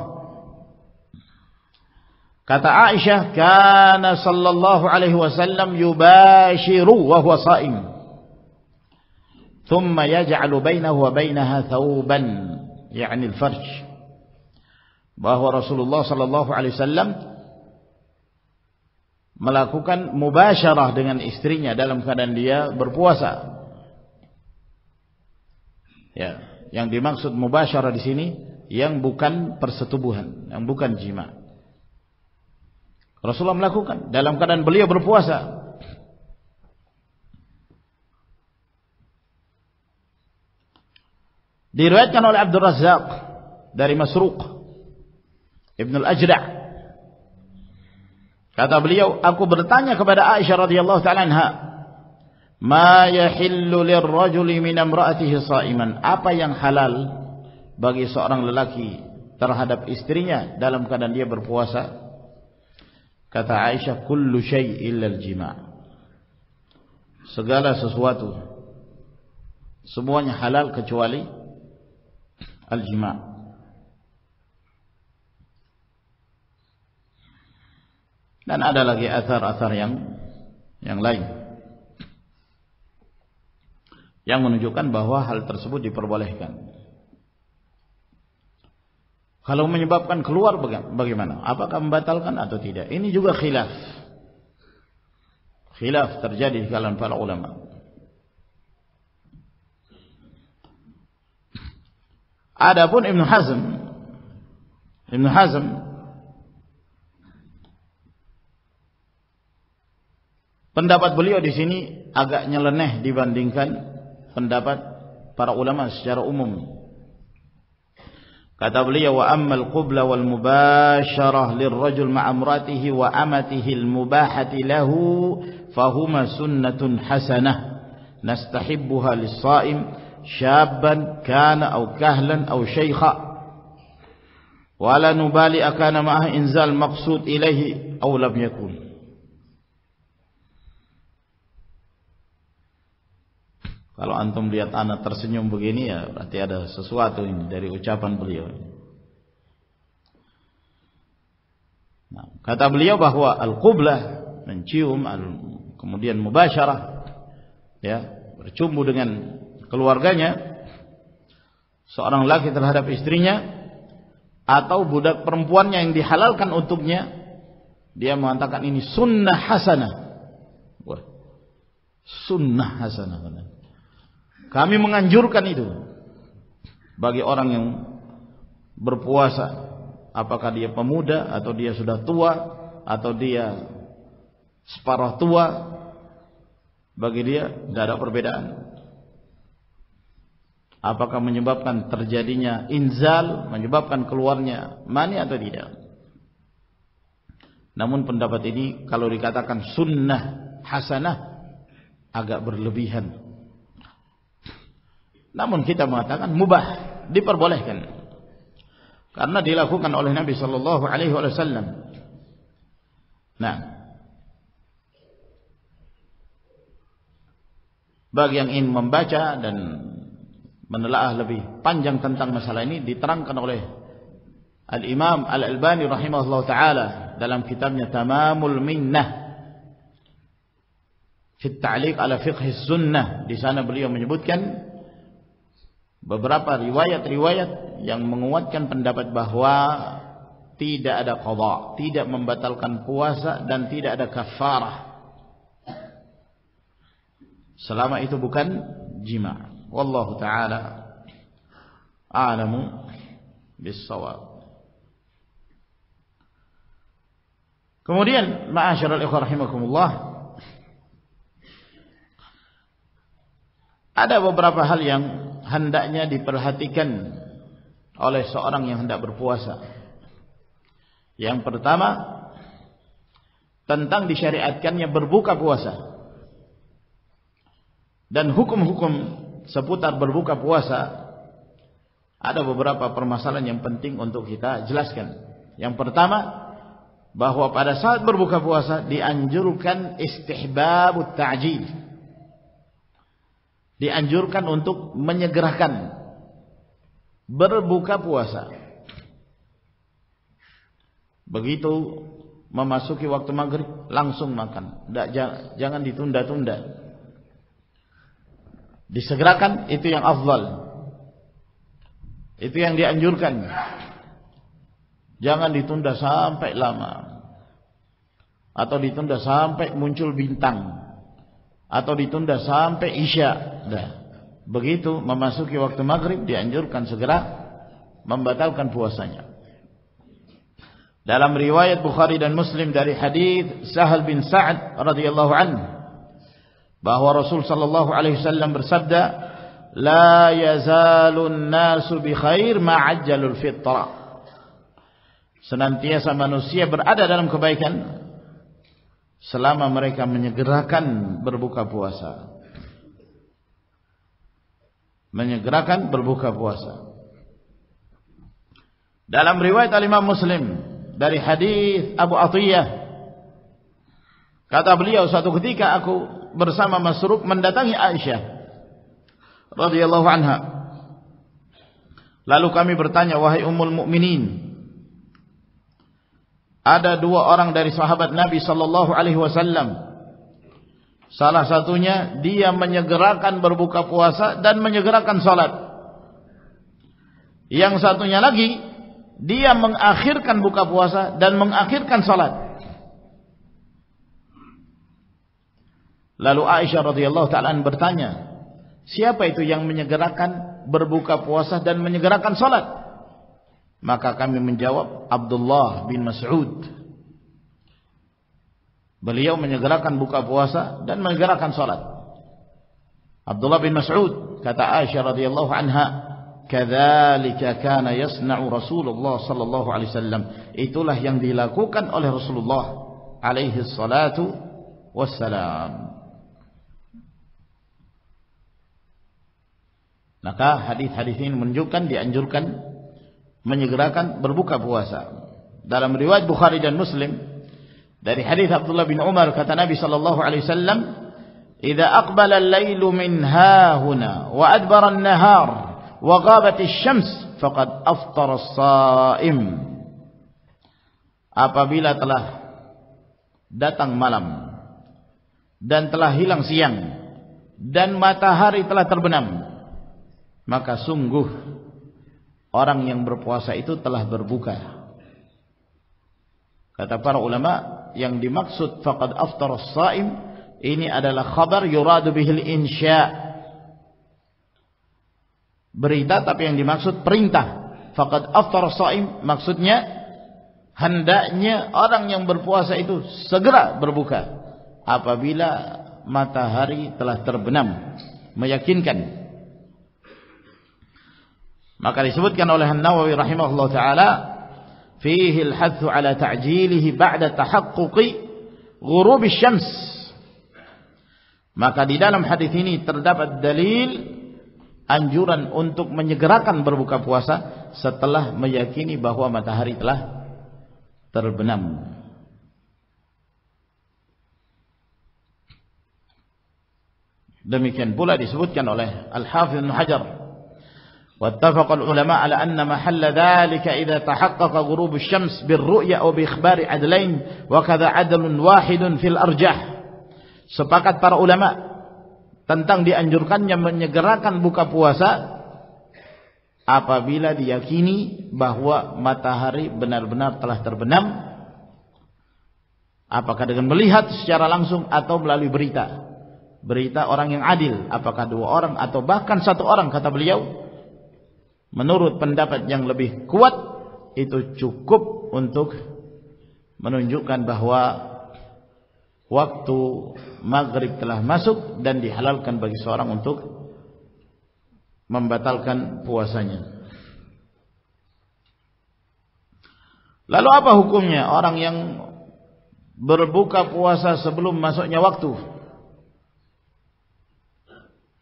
Kata Aisyah, kana sallallahu alaihi wasallam yubashiru wa huwa sha'im, thumma yaj'alu bainahu wa bainaha thawban, yakni al-farj. Bahwa Rasulullah sallallahu alaihi wasallam melakukan mubasyarah dengan istrinya dalam keadaan dia berpuasa. Ya, yang dimaksud mubasyarah di sini yang bukan persetubuhan, yang bukan jima'. Rasulullah melakukan dalam keadaan beliau berpuasa. Diriwayatkan oleh Abdul Razzaq dari Masruq Ibn al-Ajda'. Kata beliau, aku bertanya kepada Aisyah radhiyallahu ta'ala anha, ma yahillu lirrajuli min imra'atihi sha'iman, apa yang halal bagi seorang lelaki terhadap istrinya dalam keadaan dia berpuasa? Kata Aisyah, kullu syai' illa al-jima', segala sesuatu, semuanya halal kecuali al-jima'. Dan ada lagi athar-athar yang lain yang menunjukkan bahwa hal tersebut diperbolehkan. Kalau menyebabkan keluar bagaimana? Apakah membatalkan atau tidak? Ini juga khilaf. Khilaf terjadi di kalangan para ulama. Adapun Ibn Hazm pendapat beliau di sini agak nyeleneh dibandingkan pendapat para ulama secara umum. Kata beliau, wa ammal qubla wal mubasyarah lirrajul ma'a imratihi wa amatihi al-mubahati lahu fahuma sunnatun hasanah nastahibbuha lis-sha'im syabban kana aw kahlan aw shaykha wa la nubali akana ma'ah inzal maqsud ilaihi aw lam yakun. Kalau antum lihat anak tersenyum begini, ya berarti ada sesuatu ini dari ucapan beliau. Nah, kata beliau bahwa al-qublah, mencium, kemudian mubasyarah, ya, bercumbu dengan keluarganya, seorang laki terhadap istrinya, atau budak perempuannya yang dihalalkan untuknya, dia mengatakan ini sunnah hasanah. Wah, sunnah hasanah. Kami menganjurkan itu bagi orang yang berpuasa, apakah dia pemuda atau dia sudah tua atau dia separuh tua, bagi dia tidak ada perbedaan. Apakah menyebabkan terjadinya inzal, menyebabkan keluarnya mani atau tidak. Namun pendapat ini kalau dikatakan sunnah hasanah agak berlebihan. Namun kita mengatakan mubah, diperbolehkan, karena dilakukan oleh Nabi sallallahu alaihi wasallam. Nah, bagi yang ingin membaca dan menelaah lebih panjang tentang masalah ini, diterangkan oleh Al-Imam Al-Albani rahimahullah ta'ala dalam kitabnya Tamamul Minnah fi at-ta'liq ala fiqh sunnah. Di sana beliau menyebutkan beberapa riwayat-riwayat yang menguatkan pendapat bahwa tidak ada qadha, tidak membatalkan puasa, dan tidak ada kafarah selama itu bukan jima. Wallahu ta'ala a'lamu bis-shawab. Kemudian ma'asyiral ikhwah rahimakumullah, ada beberapa hal yang hendaknya diperhatikan oleh seorang yang hendak berpuasa. Yang pertama, tentang disyariatkannya berbuka puasa dan hukum-hukum seputar berbuka puasa. Ada beberapa permasalahan yang penting untuk kita jelaskan. Yang pertama, bahwa pada saat berbuka puasa dianjurkan istihbabut ta'jil, dianjurkan untuk menyegerakan berbuka puasa. Begitu memasuki waktu maghrib langsung makan, jangan ditunda-tunda, disegerakan. Itu yang afdal, itu yang dianjurkan. Jangan ditunda sampai lama, atau ditunda sampai muncul bintang, atau ditunda sampai isya. Nah, begitu memasuki waktu maghrib dianjurkan segera membatalkan puasanya. Dalam riwayat Bukhari dan Muslim dari hadis Sahal bin Sa'ad radhiyallahu anhu, bahwa Rasul sallallahu alaihi wasallam bersabda, "La yazalun nasu bi khair ma ajjalul fitra." Senantiasa manusia berada dalam kebaikan selama mereka menyegerakan berbuka puasa. Menyegerakan berbuka puasa. Dalam riwayat Al-Imam Muslim dari hadis Abu Atiyah, kata beliau, suatu ketika aku bersama Masruq mendatangi Aisyah radhiyallahu anha. Lalu kami bertanya, wahai Ummul Mukminin, ada dua orang dari sahabat Nabi sallallahu alaihi wasallam, salah satunya dia menyegerakan berbuka puasa dan menyegerakan salat. Yang satunya lagi dia mengakhirkan buka puasa dan mengakhirkan salat. Lalu Aisyah radhiyallahu ta'ala bertanya, siapa itu yang menyegerakan berbuka puasa dan menyegerakan salat? Maka kami menjawab, Abdullah bin Mas'ud. Beliau menyegerakan buka puasa dan menyegerakan salat. Abdullah bin Mas'ud, kata Aisyah radhiyallahu anha, kadzalika kana yasna'u Rasulullah sallallahu alaihi wasallam. Itulah yang dilakukan oleh Rasulullah alaihi salatu wassalam. Maka hadis-hadis ini menunjukkan dianjurkan menyegerakan berbuka puasa. Dalam riwayat Bukhari dan Muslim dari hadis Abdullah bin Umar, kata Nabi sallallahu alaihi wasallam, idza aqbala al-lailu min hahuna wa adbara an-nahar wa ghabat asy-syams faqad aftara as-shaim. Apabila telah datang malam dan telah hilang siang dan matahari telah terbenam, maka sungguh orang yang berpuasa itu telah berbuka. Kata para ulama, yang dimaksud faqad aftara as-shaim ini adalah khabar yuradu bihil insya, berita, tapi yang dimaksud perintah. Faqad aftara as-shaim maksudnya hendaknya orang yang berpuasa itu segera berbuka apabila matahari telah terbenam, meyakinkan. Maka disebutkan oleh An-Nawawi rahimahullah taala, fihi al-hathu ala ta'jilihi ba'da tahaqquqi ghurub asy-syams. Maka di dalam hadis ini terdapat dalil anjuran untuk menyegerakan berbuka puasa setelah meyakini bahwa matahari telah terbenam. Demikian pula disebutkan oleh Al-Hafidz Ibnu Hajar, wattafaqa al-ulama ala anna mahalla dhalika idza tahaqqaqa ghurub asy-syams bir-ru'ya aw bi ikhbari adlain wa kadha adlun wahidun fil arjah. Sepakat para ulama tentang dianjurkannya menyegerakan buka puasa apabila diyakini bahwa matahari benar-benar telah terbenam, apakah dengan melihat secara langsung atau melalui berita orang yang adil, apakah 2 orang atau bahkan 1 orang. Kata beliau, menurut pendapat yang lebih kuat itu cukup untuk menunjukkan bahwa waktu maghrib telah masuk dan dihalalkan bagi seorang untuk membatalkan puasanya. Lalu apa hukumnya orang yang berbuka puasa sebelum masuknya waktu?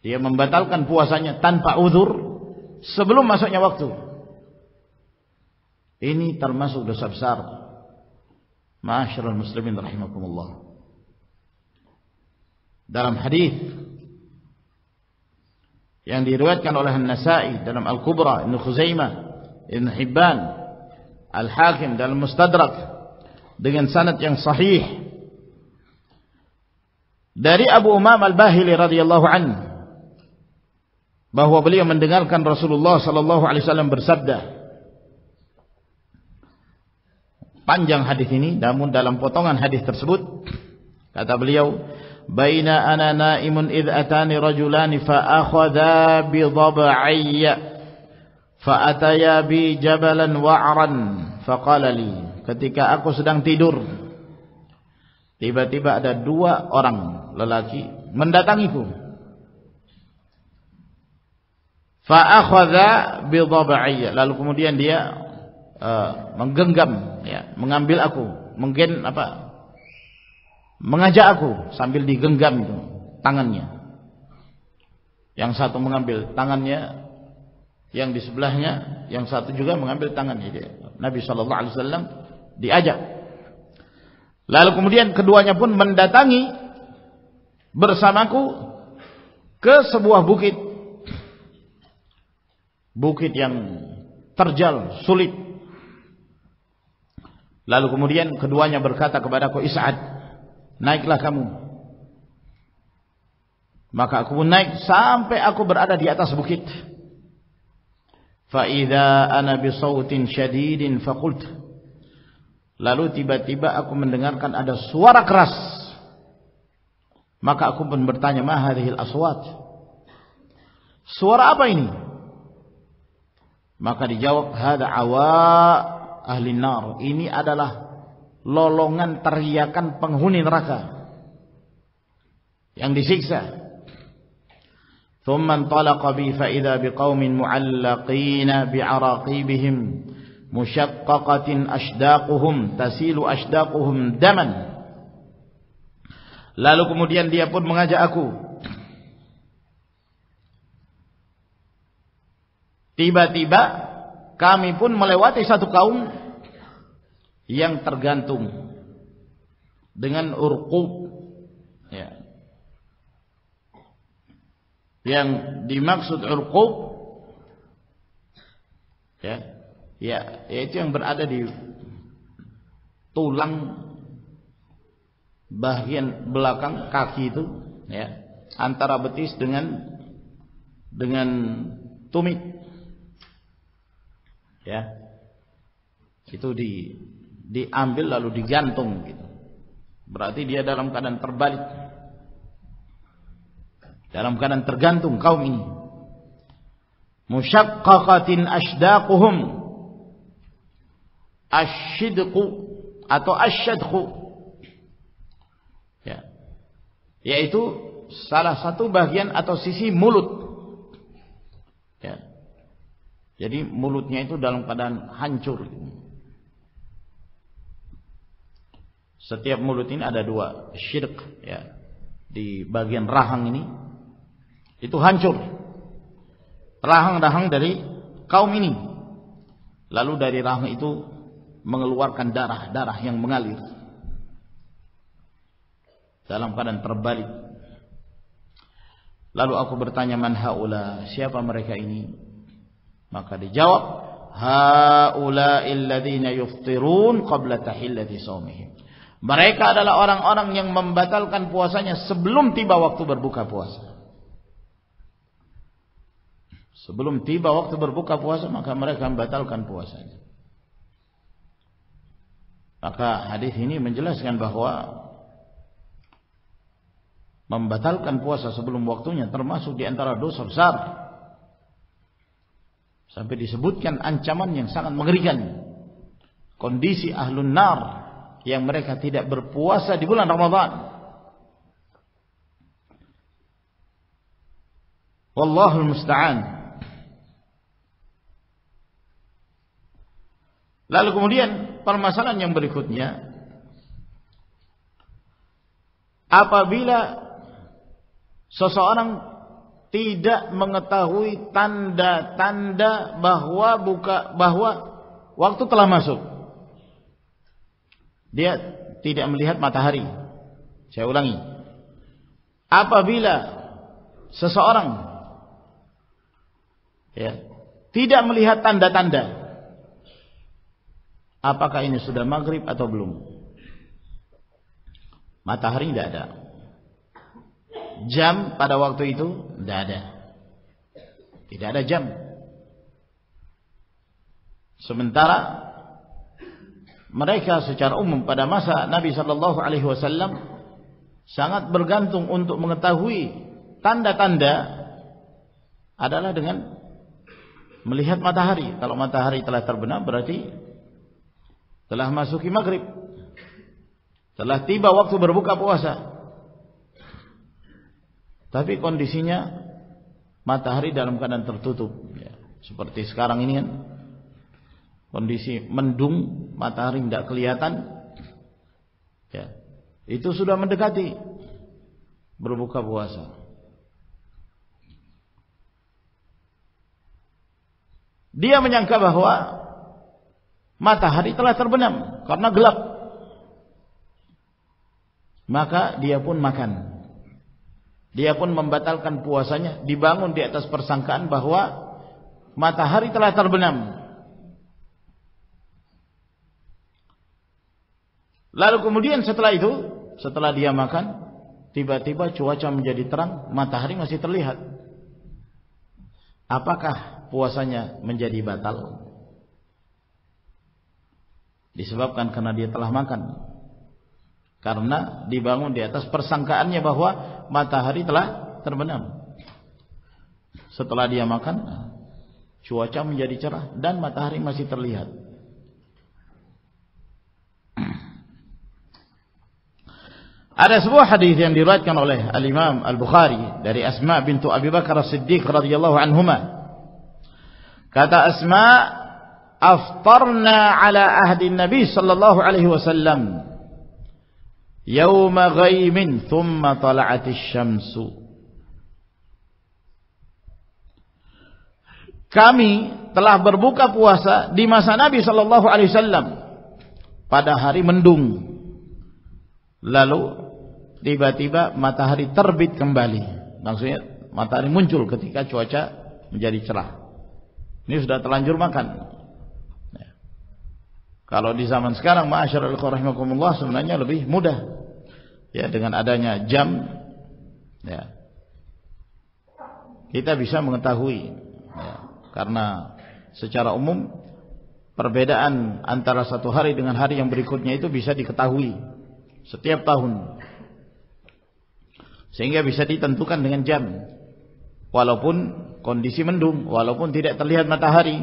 Dia membatalkan puasanya tanpa uzur sebelum masuknya waktu. Ini termasuk dosa besar. Ma'asyiral muslimin rahimakumullah. Dalam hadis yang diriwayatkan oleh An-Nasa'i dalam Al-Kubra, Ibnu Khuzaimah, Ibnu Hibban, Al-Hakim dalam Mustadrak dengan sanad yang sahih dari Abu Umam Al-Bahili radhiyallahu anhu, bahwa beliau mendengarkan Rasulullah sallallahu alaihi wasallam bersabda. Panjang hadis ini, namun dalam potongan hadis tersebut kata beliau, baina ana naimun idh atani rajulani fa akhadha bi dhab'ayya fa ataya bi jabalan wa'ran fa qala li. Ketika aku sedang tidur, tiba-tiba ada 2 orang lelaki mendatangiku. Fa akhadha bi dhab'ayya, lalu kemudian dia menggenggam, ya, mengambil aku, mungkin mengajak aku sambil digenggam itu tangannya. Yang satu mengambil tangannya yang di sebelahnya, yang satu juga mengambil tangannya dia. Nabi sallallahu alaihi wasallam diajak. Lalu kemudian keduanya pun mendatangi bersamaku ke sebuah bukit. Bukit yang terjal, sulit. Lalu kemudian keduanya berkata kepadaku, "Is'ad, naiklah kamu." Maka aku pun naik sampai aku berada di atas bukit. Fa idza ana bi sautin syadidin faqult. Lalu tiba-tiba aku mendengarkan ada suara keras. Maka aku pun bertanya, "Ma hadhil aswat?" Suara apa ini? Maka dijawab, "Hada awa ahli nar." Ini adalah lolongan teriakan penghuni neraka yang disiksa. Thumma intalaqa bi fa idza biqaumin mu'allaqina bi'araqibihim musyaqqaqatin ashdaquhum tasilu ashdaquhum daman. Lalu kemudian dia pun mengajak aku. Tiba-tiba kami pun melewati satu kaum yang tergantung dengan urqub, ya, Yang dimaksud urqub yaitu yang berada di tulang bagian belakang kaki itu, ya, antara betis dengan tumit, ya, itu diambil lalu digantung gitu. Berarti dia dalam keadaan terbalik, dalam keadaan tergantung kaum ini. Musyaqqaqatin ashdaquhum, asyidqu atau asyadqu, ya, yaitu salah satu bagian atau sisi mulut, ya. Jadi mulutnya itu dalam keadaan hancur. Setiap mulut ini ada dua syidq, ya, di bagian rahang ini itu hancur, rahang-rahang dari kaum ini. Lalu dari rahang itu mengeluarkan darah yang mengalir dalam keadaan terbalik. Lalu aku bertanya, man haula, siapa mereka ini? Maka dijawab, haula'il ladzina yuftirun qabla tahillati shaumihim. Mereka adalah orang-orang yang membatalkan puasanya sebelum tiba waktu berbuka puasa. Sebelum tiba waktu berbuka puasa, maka mereka membatalkan puasanya. Maka hadis ini menjelaskan bahwa membatalkan puasa sebelum waktunya termasuk di antara dosa besar. Sampai disebutkan ancaman yang sangat mengerikan. Kondisi ahlun nar yang mereka tidak berpuasa di bulan Ramadan. Wallahul musta'an. Lalu kemudian permasalahan yang berikutnya, apabila seseorang tidak mengetahui tanda-tanda bahwa waktu telah masuk, dia tidak melihat matahari. Saya ulangi, apabila seseorang, ya, tidak melihat tanda-tanda, apakah ini sudah maghrib atau belum? Matahari tidak ada, jam pada waktu itu tidak ada, tidak ada jam. Sementara mereka secara umum pada masa Nabi Shallallahu Alaihi Wasallam sangat bergantung untuk mengetahui tanda-tanda adalah dengan melihat matahari. Kalau matahari telah terbenam berarti telah masuki maghrib, telah tiba waktu berbuka puasa. Tapi kondisinya matahari dalam keadaan tertutup, ya. Seperti sekarang ini kan, kondisi mendung, matahari tidak kelihatan, ya, itu sudah mendekati berbuka puasa. Dia menyangka bahwa matahari telah terbenam karena gelap, maka dia pun makan. Dia pun membatalkan puasanya, dibangun di atas persangkaan bahwa matahari telah terbenam. Lalu kemudian setelah itu, setelah dia makan, tiba-tiba cuaca menjadi terang, matahari masih terlihat. Apakah puasanya menjadi batal? Disebabkan karena dia telah makan. Karena dibangun di atas persangkaannya bahwa matahari telah terbenam. Setelah dia makan, cuaca menjadi cerah dan matahari masih terlihat. Ada sebuah hadis yang diriwayatkan oleh Al-Imam Al-Bukhari dari Asma bintu Abi Bakar As-Siddiq radhiyallahu anhuma. Kata Asma, "Aftarna ala ahdi Nabi sallallahu alaihi wasallam yauma ghaimin thumma tala'atis syamsu." Kami telah berbuka puasa di masa Nabi sallallahu alaihi wasallam pada hari mendung. Lalu tiba-tiba matahari terbit kembali. Maksudnya matahari muncul ketika cuaca menjadi cerah. Ini sudah terlanjur makan. Kalau di zaman sekarang, ma'asyiral ikhwah rahimakumullah, sebenarnya lebih mudah. Ya, dengan adanya jam, ya, kita bisa mengetahui. Ya, karena secara umum perbedaan antara satu hari dengan hari yang berikutnya itu bisa diketahui setiap tahun, sehingga bisa ditentukan dengan jam, walaupun kondisi mendung, walaupun tidak terlihat matahari.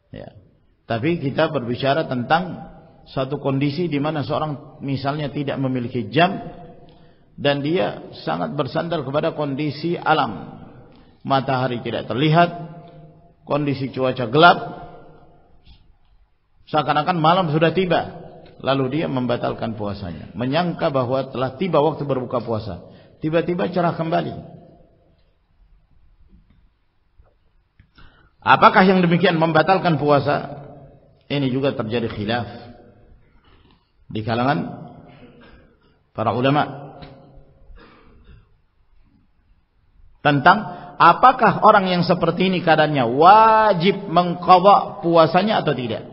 Ya. Tapi kita berbicara tentang satu kondisi di mana seorang misalnya tidak memiliki jam dan dia sangat bersandar kepada kondisi alam. Matahari tidak terlihat, kondisi cuaca gelap, seakan-akan malam sudah tiba, lalu dia membatalkan puasanya, menyangka bahwa telah tiba waktu berbuka puasa. Tiba-tiba cerah kembali. Apakah yang demikian membatalkan puasa? Ini juga terjadi khilaf di kalangan para ulama tentang apakah orang yang seperti ini keadaannya wajib mengqadha puasanya atau tidak.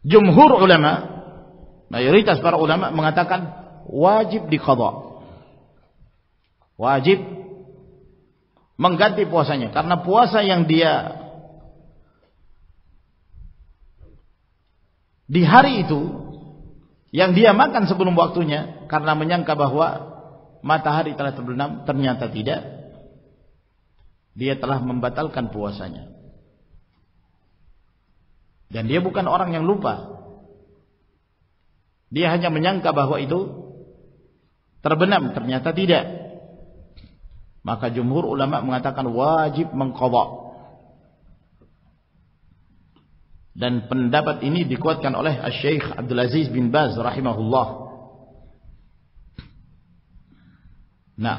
Jumhur ulama, mayoritas para ulama mengatakan wajib diqadha, wajib mengganti puasanya, karena puasa yang dia di hari itu yang dia makan sebelum waktunya karena menyangka bahwa matahari telah terbenam, ternyata tidak, dia telah membatalkan puasanya. Dan dia bukan orang yang lupa, dia hanya menyangka bahwa itu terbenam, ternyata tidak. Maka jumhur ulama mengatakan wajib mengqadha. Dan pendapat ini dikuatkan oleh Syekh Abdul Aziz bin Baz rahimahullah. Nah,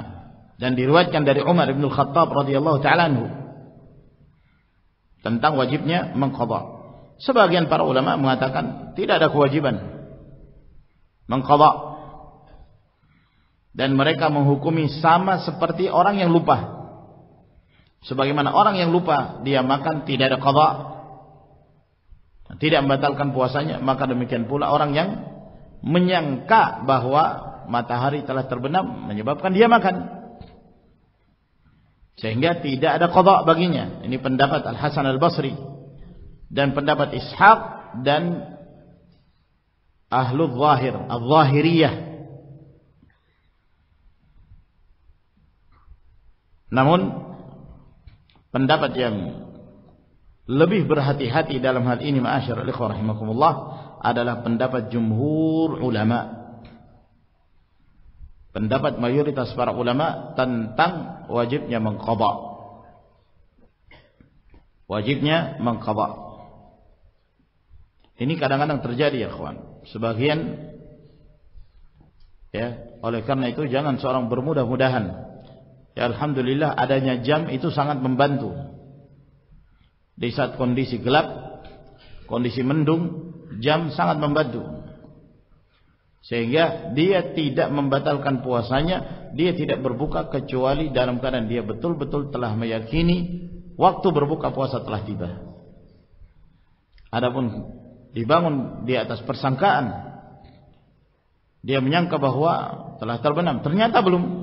dan diriwayatkan dari Umar bin Khattab radhiyallahu taala anhu tentang wajibnya mengqadha. Sebagian para ulama mengatakan tidak ada kewajiban mengqadha, dan mereka menghukumi sama seperti orang yang lupa. Sebagaimana orang yang lupa, dia makan tidak ada qadha, tidak membatalkan puasanya, maka demikian pula orang yang menyangka bahwa matahari telah terbenam menyebabkan dia makan, sehingga tidak ada qadha baginya. Ini pendapat Al-Hasan Al-Basri dan pendapat Ishaq dan Ahlul Zahir, Al-Zahiriyah. Namun pendapat yang lebih berhati-hati dalam hal ini, ma'asyiral ikhwah rahimakumullah, adalah pendapat jumhur ulama, pendapat mayoritas para ulama tentang wajibnya mengqadha. Wajibnya mengqadha. Ini kadang-kadang terjadi ya kawan. Sebagian, ya, oleh karena itu jangan seorang bermudah-mudahan. Ya, alhamdulillah adanya jam itu sangat membantu. Di saat kondisi gelap, kondisi mendung, jam sangat membantu. Sehingga dia tidak membatalkan puasanya, dia tidak berbuka kecuali dalam keadaan dia betul-betul telah meyakini waktu berbuka puasa telah tiba. Adapun dibangun di atas persangkaan, dia menyangka bahwa telah terbenam, ternyata belum.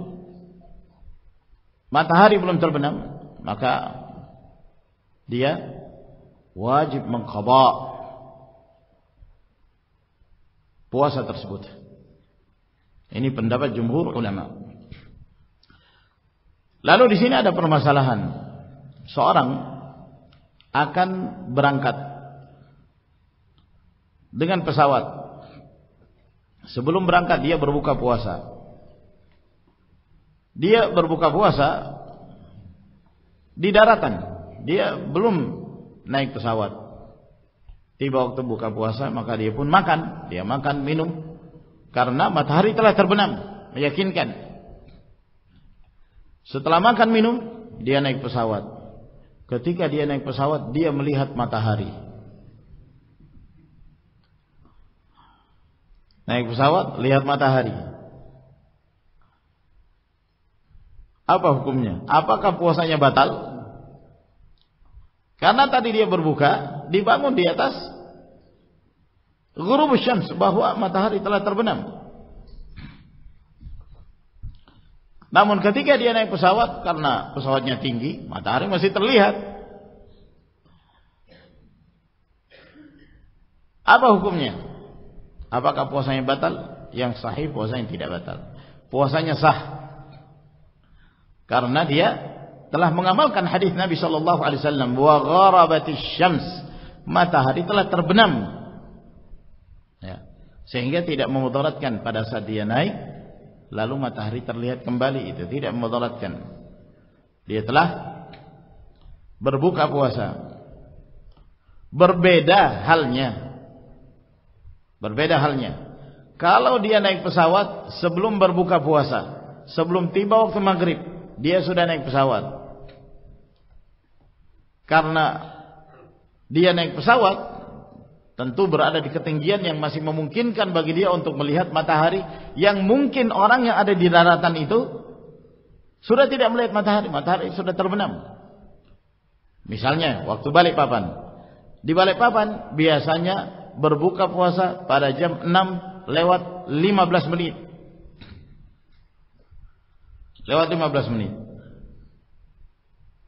Matahari belum terbenam, maka dia wajib mengqadha puasa tersebut. Ini pendapat jumhur ulama. Lalu di sini ada permasalahan. Seorang akan berangkat dengan pesawat. Sebelum berangkat dia berbuka puasa. Dia berbuka puasa di daratan, dia belum naik pesawat. Tiba waktu buka puasa, maka dia pun makan. Dia makan, minum, karena matahari telah terbenam, meyakinkan. Setelah makan, minum, dia naik pesawat. Ketika dia naik pesawat, dia melihat matahari. Naik pesawat, lihat matahari. Apa hukumnya? Apakah puasanya batal? Karena tadi dia berbuka, dibangun di atas ghurubus syams, bahwa matahari telah terbenam. Namun ketika dia naik pesawat, karena pesawatnya tinggi, matahari masih terlihat. Apa hukumnya? Apakah puasanya batal? Yang sahih puasanya tidak batal. Puasanya sah. Karena dia telah mengamalkan hadis Nabi sallallahu alaihi wasallam, wa gharabatis syams, matahari telah terbenam. Ya. Sehingga tidak memudaratkan pada saat dia naik lalu matahari terlihat kembali, itu tidak memudaratkan. Dia telah berbuka puasa. Berbeda halnya kalau dia naik pesawat sebelum berbuka puasa, sebelum tiba waktu maghrib, dia sudah naik pesawat. Karena dia naik pesawat, tentu berada di ketinggian yang masih memungkinkan bagi dia untuk melihat matahari, yang mungkin orang yang ada di daratan itu sudah tidak melihat matahari, matahari sudah terbenam. Misalnya waktu Balikpapan, di Balikpapan biasanya berbuka puasa pada jam 6:15 menit. Lewat 15 menit.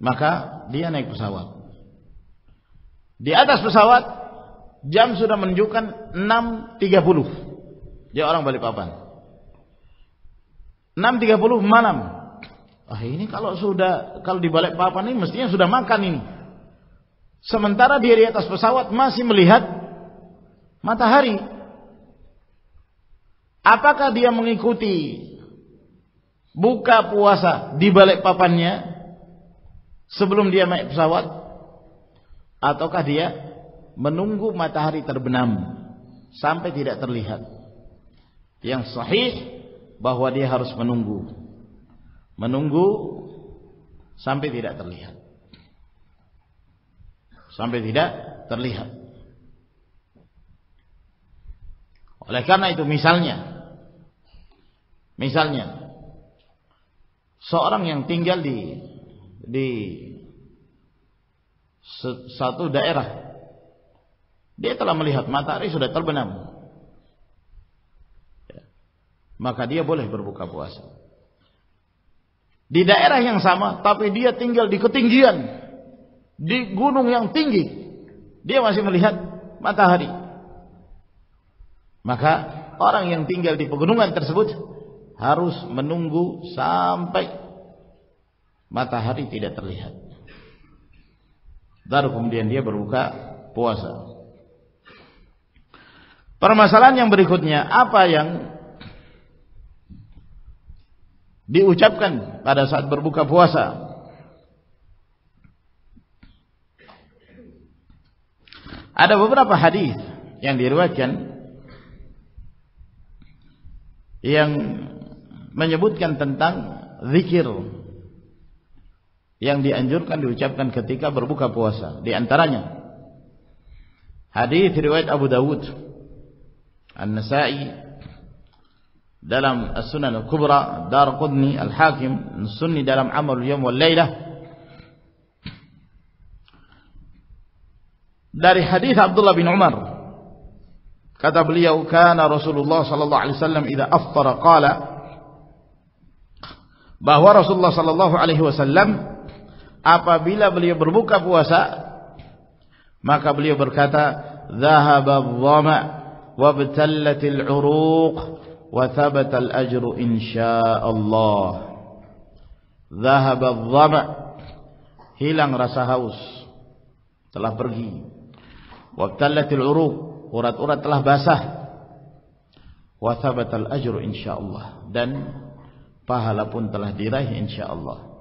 Maka dia naik pesawat. Di atas pesawat jam sudah menunjukkan 6:30. Dia orang Balikpapan. 6:30 malam. Ini kalau di Balikpapan ini mestinya sudah makan ini. Sementara dia di atas pesawat masih melihat matahari. Apakah dia mengikuti buka puasa di Balikpapannya sebelum dia naik pesawat, ataukah dia menunggu matahari terbenam sampai tidak terlihat? Yang sahih bahwa dia harus menunggu sampai tidak terlihat. Oleh karena itu, misalnya seorang yang tinggal di satu daerah, dia telah melihat matahari sudah terbenam, maka dia boleh berbuka puasa. Di daerah yang sama, tapi dia tinggal di ketinggian, di gunung yang tinggi, dia masih melihat matahari, maka orang yang tinggal di pegunungan tersebut harus menunggu sampai matahari tidak terlihat, baru kemudian dia berbuka puasa. Permasalahan yang berikutnya, apa yang diucapkan pada saat berbuka puasa? Ada beberapa hadis yang diriwayatkan yang menyebutkan tentang zikir yang dianjurkan diucapkan ketika berbuka puasa. Di antaranya hadis riwayat Abu Dawud, An-Nasa'i dalam As-Sunan Al-Kubra, Darqutni, Al-Hakim, Sunni dalam Amal Yawm wal Lailah, dari hadis Abdullah bin Umar, kata beliau, kana Rasulullah sallallahu alaihi wasallam idza aftara qala, bahwa Rasulullah sallallahu alaihi wasallam apabila beliau berbuka puasa maka beliau berkata, dhahaba adh-dhama wa btallatil 'uruq wa thabata al-ajru insyaallah. Dhahaba adh-dhama, hilang rasa haus, telah pergi. Wa btallatil 'uruq, urat-urat telah basah. Wa thabata al-ajru insyaallah, dan pahala pun telah diraih insyaallah.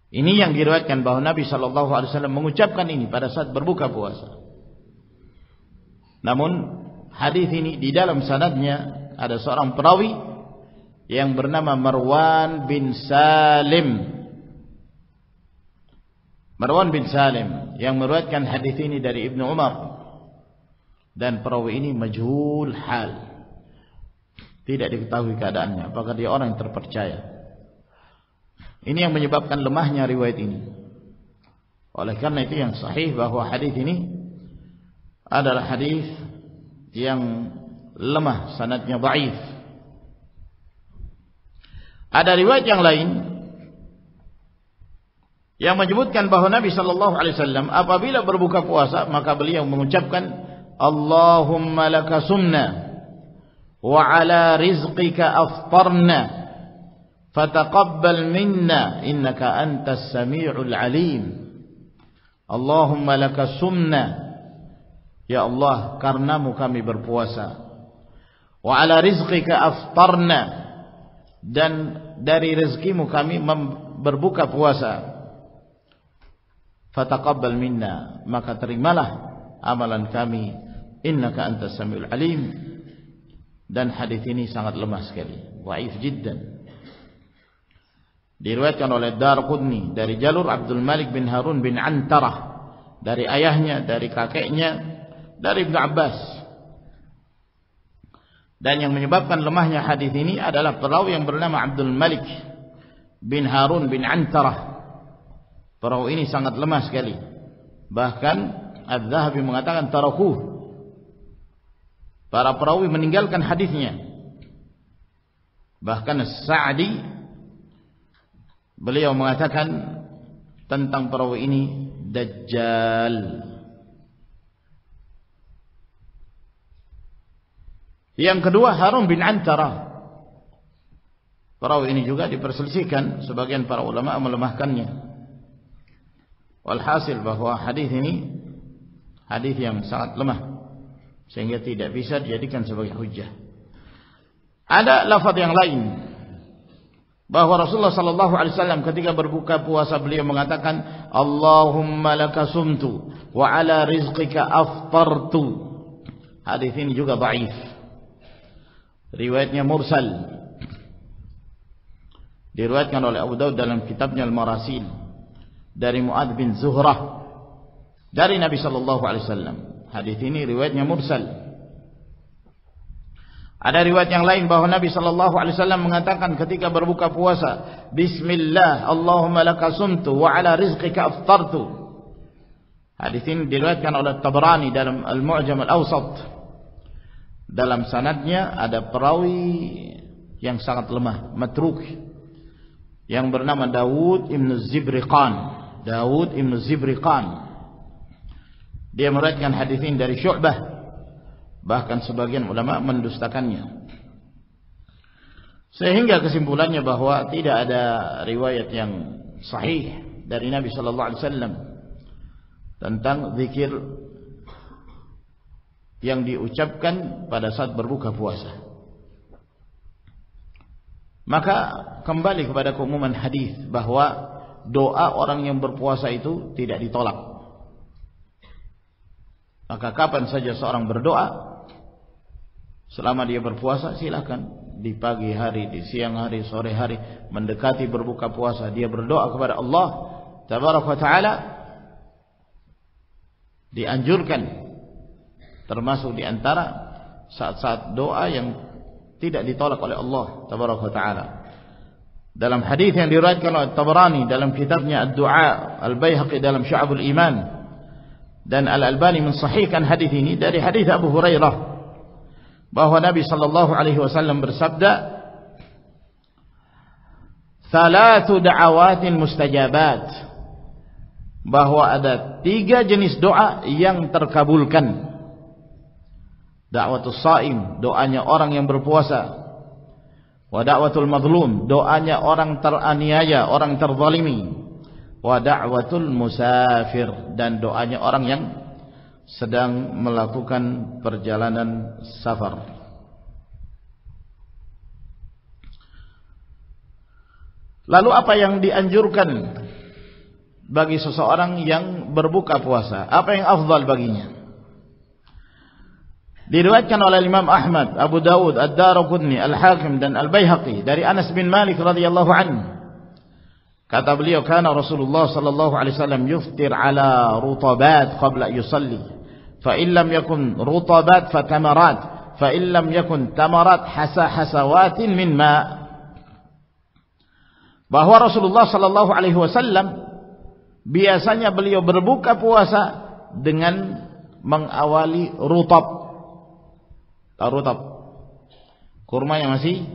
Ini yang diriwayatkan bahwa Nabi sallallahu alaihi wasallam mengucapkan ini pada saat berbuka puasa. Namun hadis ini di dalam sanadnya ada seorang perawi yang bernama Marwan bin Salim. Marwan bin Salim yang meriwayatkan hadis ini dari Ibnu Umar, dan perawi ini majhul hal. Tidak diketahui keadaannya, apakah dia orang yang terpercaya. Ini yang menyebabkan lemahnya riwayat ini. Oleh karena itu yang sahih bahwa hadis ini adalah hadis yang lemah, sanadnya dhaif. Ada riwayat yang lain yang menyebutkan bahwa Nabi sallallahu alaihi wasallam apabila berbuka puasa maka beliau mengucapkan Allahumma laka sumna wa ala rizqika aftarna fataqabbal minna innaka antas sami'ul alim. Allahumma laka sumna, ya Allah, karenamu kami berpuasa. Wa ala rizqika aftarna, dan dari rezekimu kami berbuka puasa. Fataqabbal minna, maka terimalah amalan kami, innaka antas samiul alim. Dan hadis ini sangat lemah sekali, dhaif jiddan. Diriwayatkan oleh Darqutni dari jalur Abdul Malik bin Harun bin Antarah, dari ayahnya, dari kakeknya, dari Ibnu Abbas. Dan yang menyebabkan lemahnya hadis ini adalah perawi yang bernama Abdul Malik bin Harun bin Antarah. Perawi ini sangat lemah sekali. Bahkan Az-Zahabi mengatakan tarakuh, para perawi meninggalkan hadisnya. Bahkan As-Sa'di beliau mengatakan tentang perawi ini Dajjal. Yang kedua Harun bin Antarah. Perawi ini juga diperselisihkan, sebagian para ulama melemahkannya. Walhasil bahwa hadis ini hadis yang sangat lemah sehingga tidak bisa dijadikan sebagai hujjah. Ada lafaz yang lain bahwa Rasulullah sallallahu alaihi wasallam ketika berbuka puasa beliau mengatakan Allahumma laka sumtu wa ala rizqika aftartu. Hadis ini juga dhaif. Riwayatnya mursal. Diriwayatkan oleh Abu Daud dalam kitabnya Al-Marasil dari Mu'adz bin Zuhrah dari Nabi sallallahu alaihi wasallam. Hadis ini riwayatnya mursal. Ada riwayat yang lain bahwa Nabi sallallahu alaihi wasallam mengatakan ketika berbuka puasa, Bismillah, Allahumma laka sumtu wa ala rizqika aftartu. Hadis ini diriwayatkan oleh Tabrani dalam Al-Mu'jam Al-Awsat. Dalam sanadnya ada perawi yang sangat lemah, matruk, yang bernama Dawud ibn Zibriqan. Dawud ibn Zibriqan. Dia meriwayatkan hadis ini dari Syu'bah. Bahkan sebagian ulama mendustakannya. Sehingga kesimpulannya bahwa tidak ada riwayat yang sahih dari Nabi sallallahu alaihi wasallam tentang zikir yang diucapkan pada saat berbuka puasa. Maka kembali kepada keumuman hadis bahwa doa orang yang berpuasa itu tidak ditolak. Maka kapan saja seorang berdoa selama dia berpuasa, silakan. Di pagi hari, di siang hari, sore hari, mendekati berbuka puasa, dia berdoa kepada Allah Tabaraka wa Ta'ala, dianjurkan. Termasuk di antara saat-saat doa yang tidak ditolak oleh Allah Tabaraka wa Ta'ala. Dalam hadis yang diriwayatkan oleh Tabrani dalam kitabnya Ad-Du'a, Al-Baihaqi dalam Syu'abul Iman, dan Al-Albani mensahihkan hadis ini dari hadis Abu Hurairah bahwa Nabi sallallahu alaihi wasallam bersabda, "Thalathu da'awatin mustajabat." Bahwa ada 3 jenis doa yang terkabulkan. Da'watus shaim, doanya orang yang berpuasa. Wa da'watul mazlum, doanya orang teraniaya, orang terzalimi. Wa da'watul musafir, dan doanya orang yang sedang melakukan perjalanan safar. Lalu apa yang dianjurkan bagi seseorang yang berbuka puasa? Apa yang afdal baginya? Diriwayatkan oleh Imam Ahmad, Abu Dawud, Ad-Darqutni, Al-Hakim dan Al-Baihaqi dari Anas bin Malik radhiyallahu anhu. Kata beliau, kana Rasulullah sallallahu alaihi wasallam yuftir ala rutabat qabla yusalli. Fa in lam yakun rutabat fa tamarat, fa in lam yakun tamarat hasawatin min ma. bahwa Rasulullah sallallahu alaihi wasallam biasanya beliau berbuka puasa dengan mengawali rutab. Tahu rutab? Kurma yang masih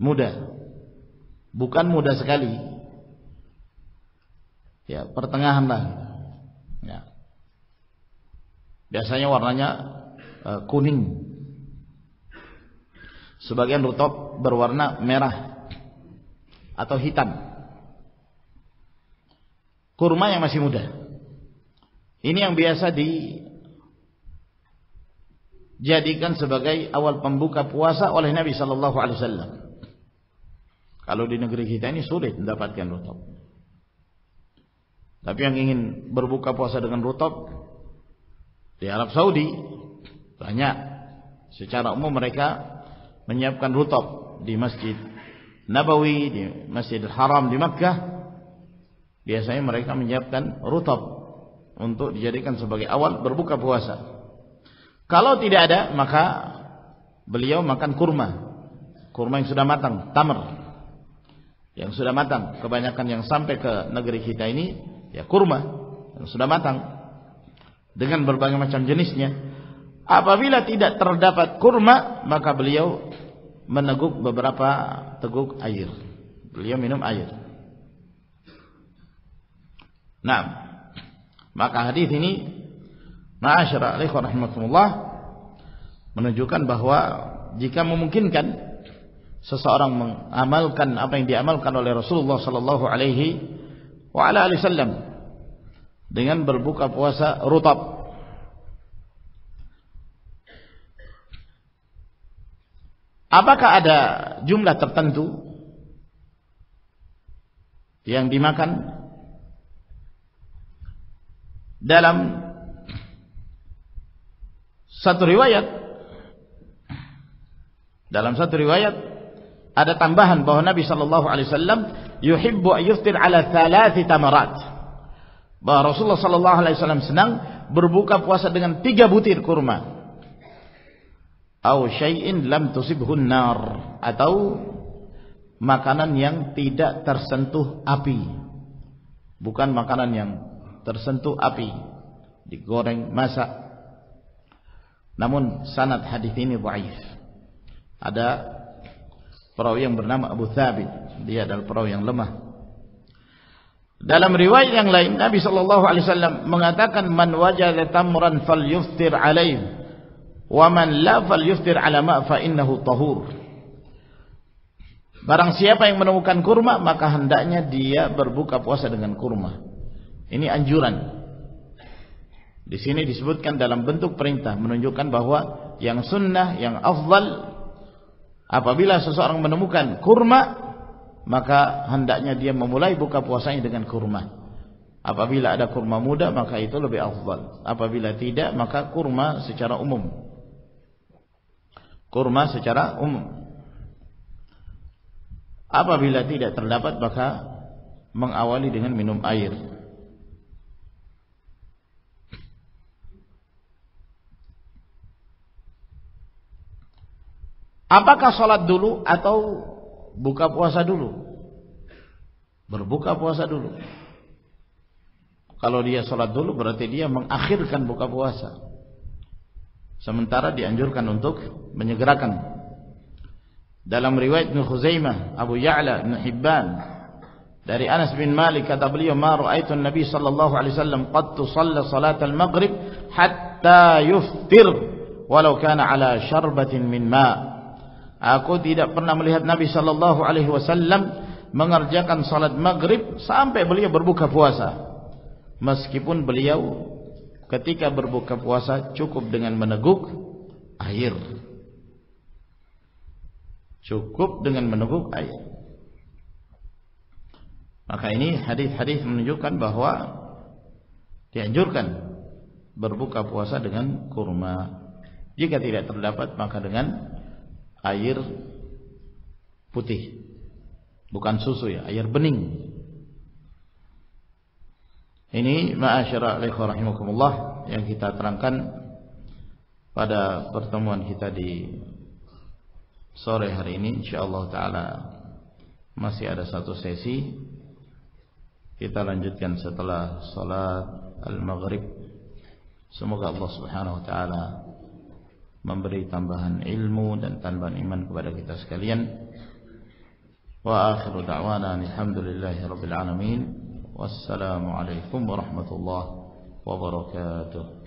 muda. Bukan muda sekali. Ya, pertengahan lah. Ya. Biasanya warnanya kuning. Sebagian rutab berwarna merah atau hitam. Kurma yang masih muda. Ini yang biasa dijadikan sebagai awal pembuka puasa oleh Nabi sallallahu alaihi wasallam. Kalau di negeri kita ini sulit mendapatkan rutab. Tapi yang ingin berbuka puasa dengan rutab di Arab Saudi banyak. Secara umum mereka menyiapkan rutab di Masjid Nabawi, di Masjidil Haram di Makkah. Biasanya mereka menyiapkan rutab untuk dijadikan sebagai awal berbuka puasa. Kalau tidak ada, maka beliau makan kurma. Kurma yang sudah matang, tamr. Yang sudah matang. Kebanyakan yang sampai ke negeri kita ini, ya kurma yang sudah matang. Dengan berbagai macam jenisnya. Apabila tidak terdapat kurma, maka beliau meneguk beberapa teguk air. Beliau minum air. Nah, maka hadis ini, ma'asyara alaikum rahimakumullah, menunjukkan bahwa jika memungkinkan seseorang mengamalkan apa yang diamalkan oleh Rasulullah sallallahu alaihi wasallam dengan berbuka puasa rutab. Apakah ada jumlah tertentu yang dimakan? Dalam satu riwayat ada tambahan bahwa Nabi sallallahu alaihi wasallam yuhibbu an yuftir ala 3 tamarat. Bahwa Rasulullah sallallahu alaihi wasallam senang berbuka puasa dengan 3 butir kurma. Au syai'in lam tusibhun nar, atau makanan yang tidak tersentuh api. Bukan makanan yang tersentuh api, digoreng, masak. Namun sanad hadis ini dhaif. Ada perawi yang bernama Abu Thabit, dia adalah perawi yang lemah. Dalam riwayat yang lain Nabi sallallahu alaihi wasallam mengatakan, man wajada tamran falyuftir alaihi wa man la falyuftir ala ma fa innahu tahur. Barang siapa yang menemukan kurma, maka hendaknya dia berbuka puasa dengan kurma. Ini anjuran. Di sini disebutkan dalam bentuk perintah, menunjukkan bahwa yang sunnah, yang afdal, apabila seseorang menemukan kurma, maka hendaknya dia memulai buka puasanya dengan kurma. Apabila ada kurma muda, maka itu lebih afdal. Apabila tidak, maka kurma secara umum. Kurma secara umum. Apabila tidak terdapat, maka mengawali dengan minum air. Apakah sholat dulu atau buka puasa dulu? Berbuka puasa dulu. Kalau dia sholat dulu berarti dia mengakhirkan buka puasa. Sementara dianjurkan untuk menyegerakan. Dalam riwayat Ibnu Khuzaimah, Abu Ya'la, Ibnu Hibban, dari Anas bin Malik kata beliau, ma ra'aitu an-nabi sallallahu alaihi wasallam qad shalla salat al-maghrib hatta yuftir walau kana ala syarbatin min ma'. Aku tidak pernah melihat Nabi sallallahu alaihi wasallam mengerjakan salat maghrib sampai beliau berbuka puasa. Meskipun beliau ketika berbuka puasa cukup dengan meneguk air. Cukup dengan meneguk air. Maka ini hadis-hadis menunjukkan bahwa dianjurkan berbuka puasa dengan kurma. Jika tidak terdapat, maka dengan air putih, bukan susu ya, air bening. Ini ma'asyara alaikum rahimakumullah yang kita terangkan pada pertemuan kita di sore hari ini. InsyaAllah ta'ala Masih ada satu sesi, kita lanjutkan setelah salat al-maghrib. Semoga Allah subhanahu wa ta'ala memberi tambahan ilmu dan tambahan iman kepada kita sekalian. Wa akhiru da'wana alhamdulillahi rabbil alamin. Wassalamu alaikum warahmatullahi wabarakatuh.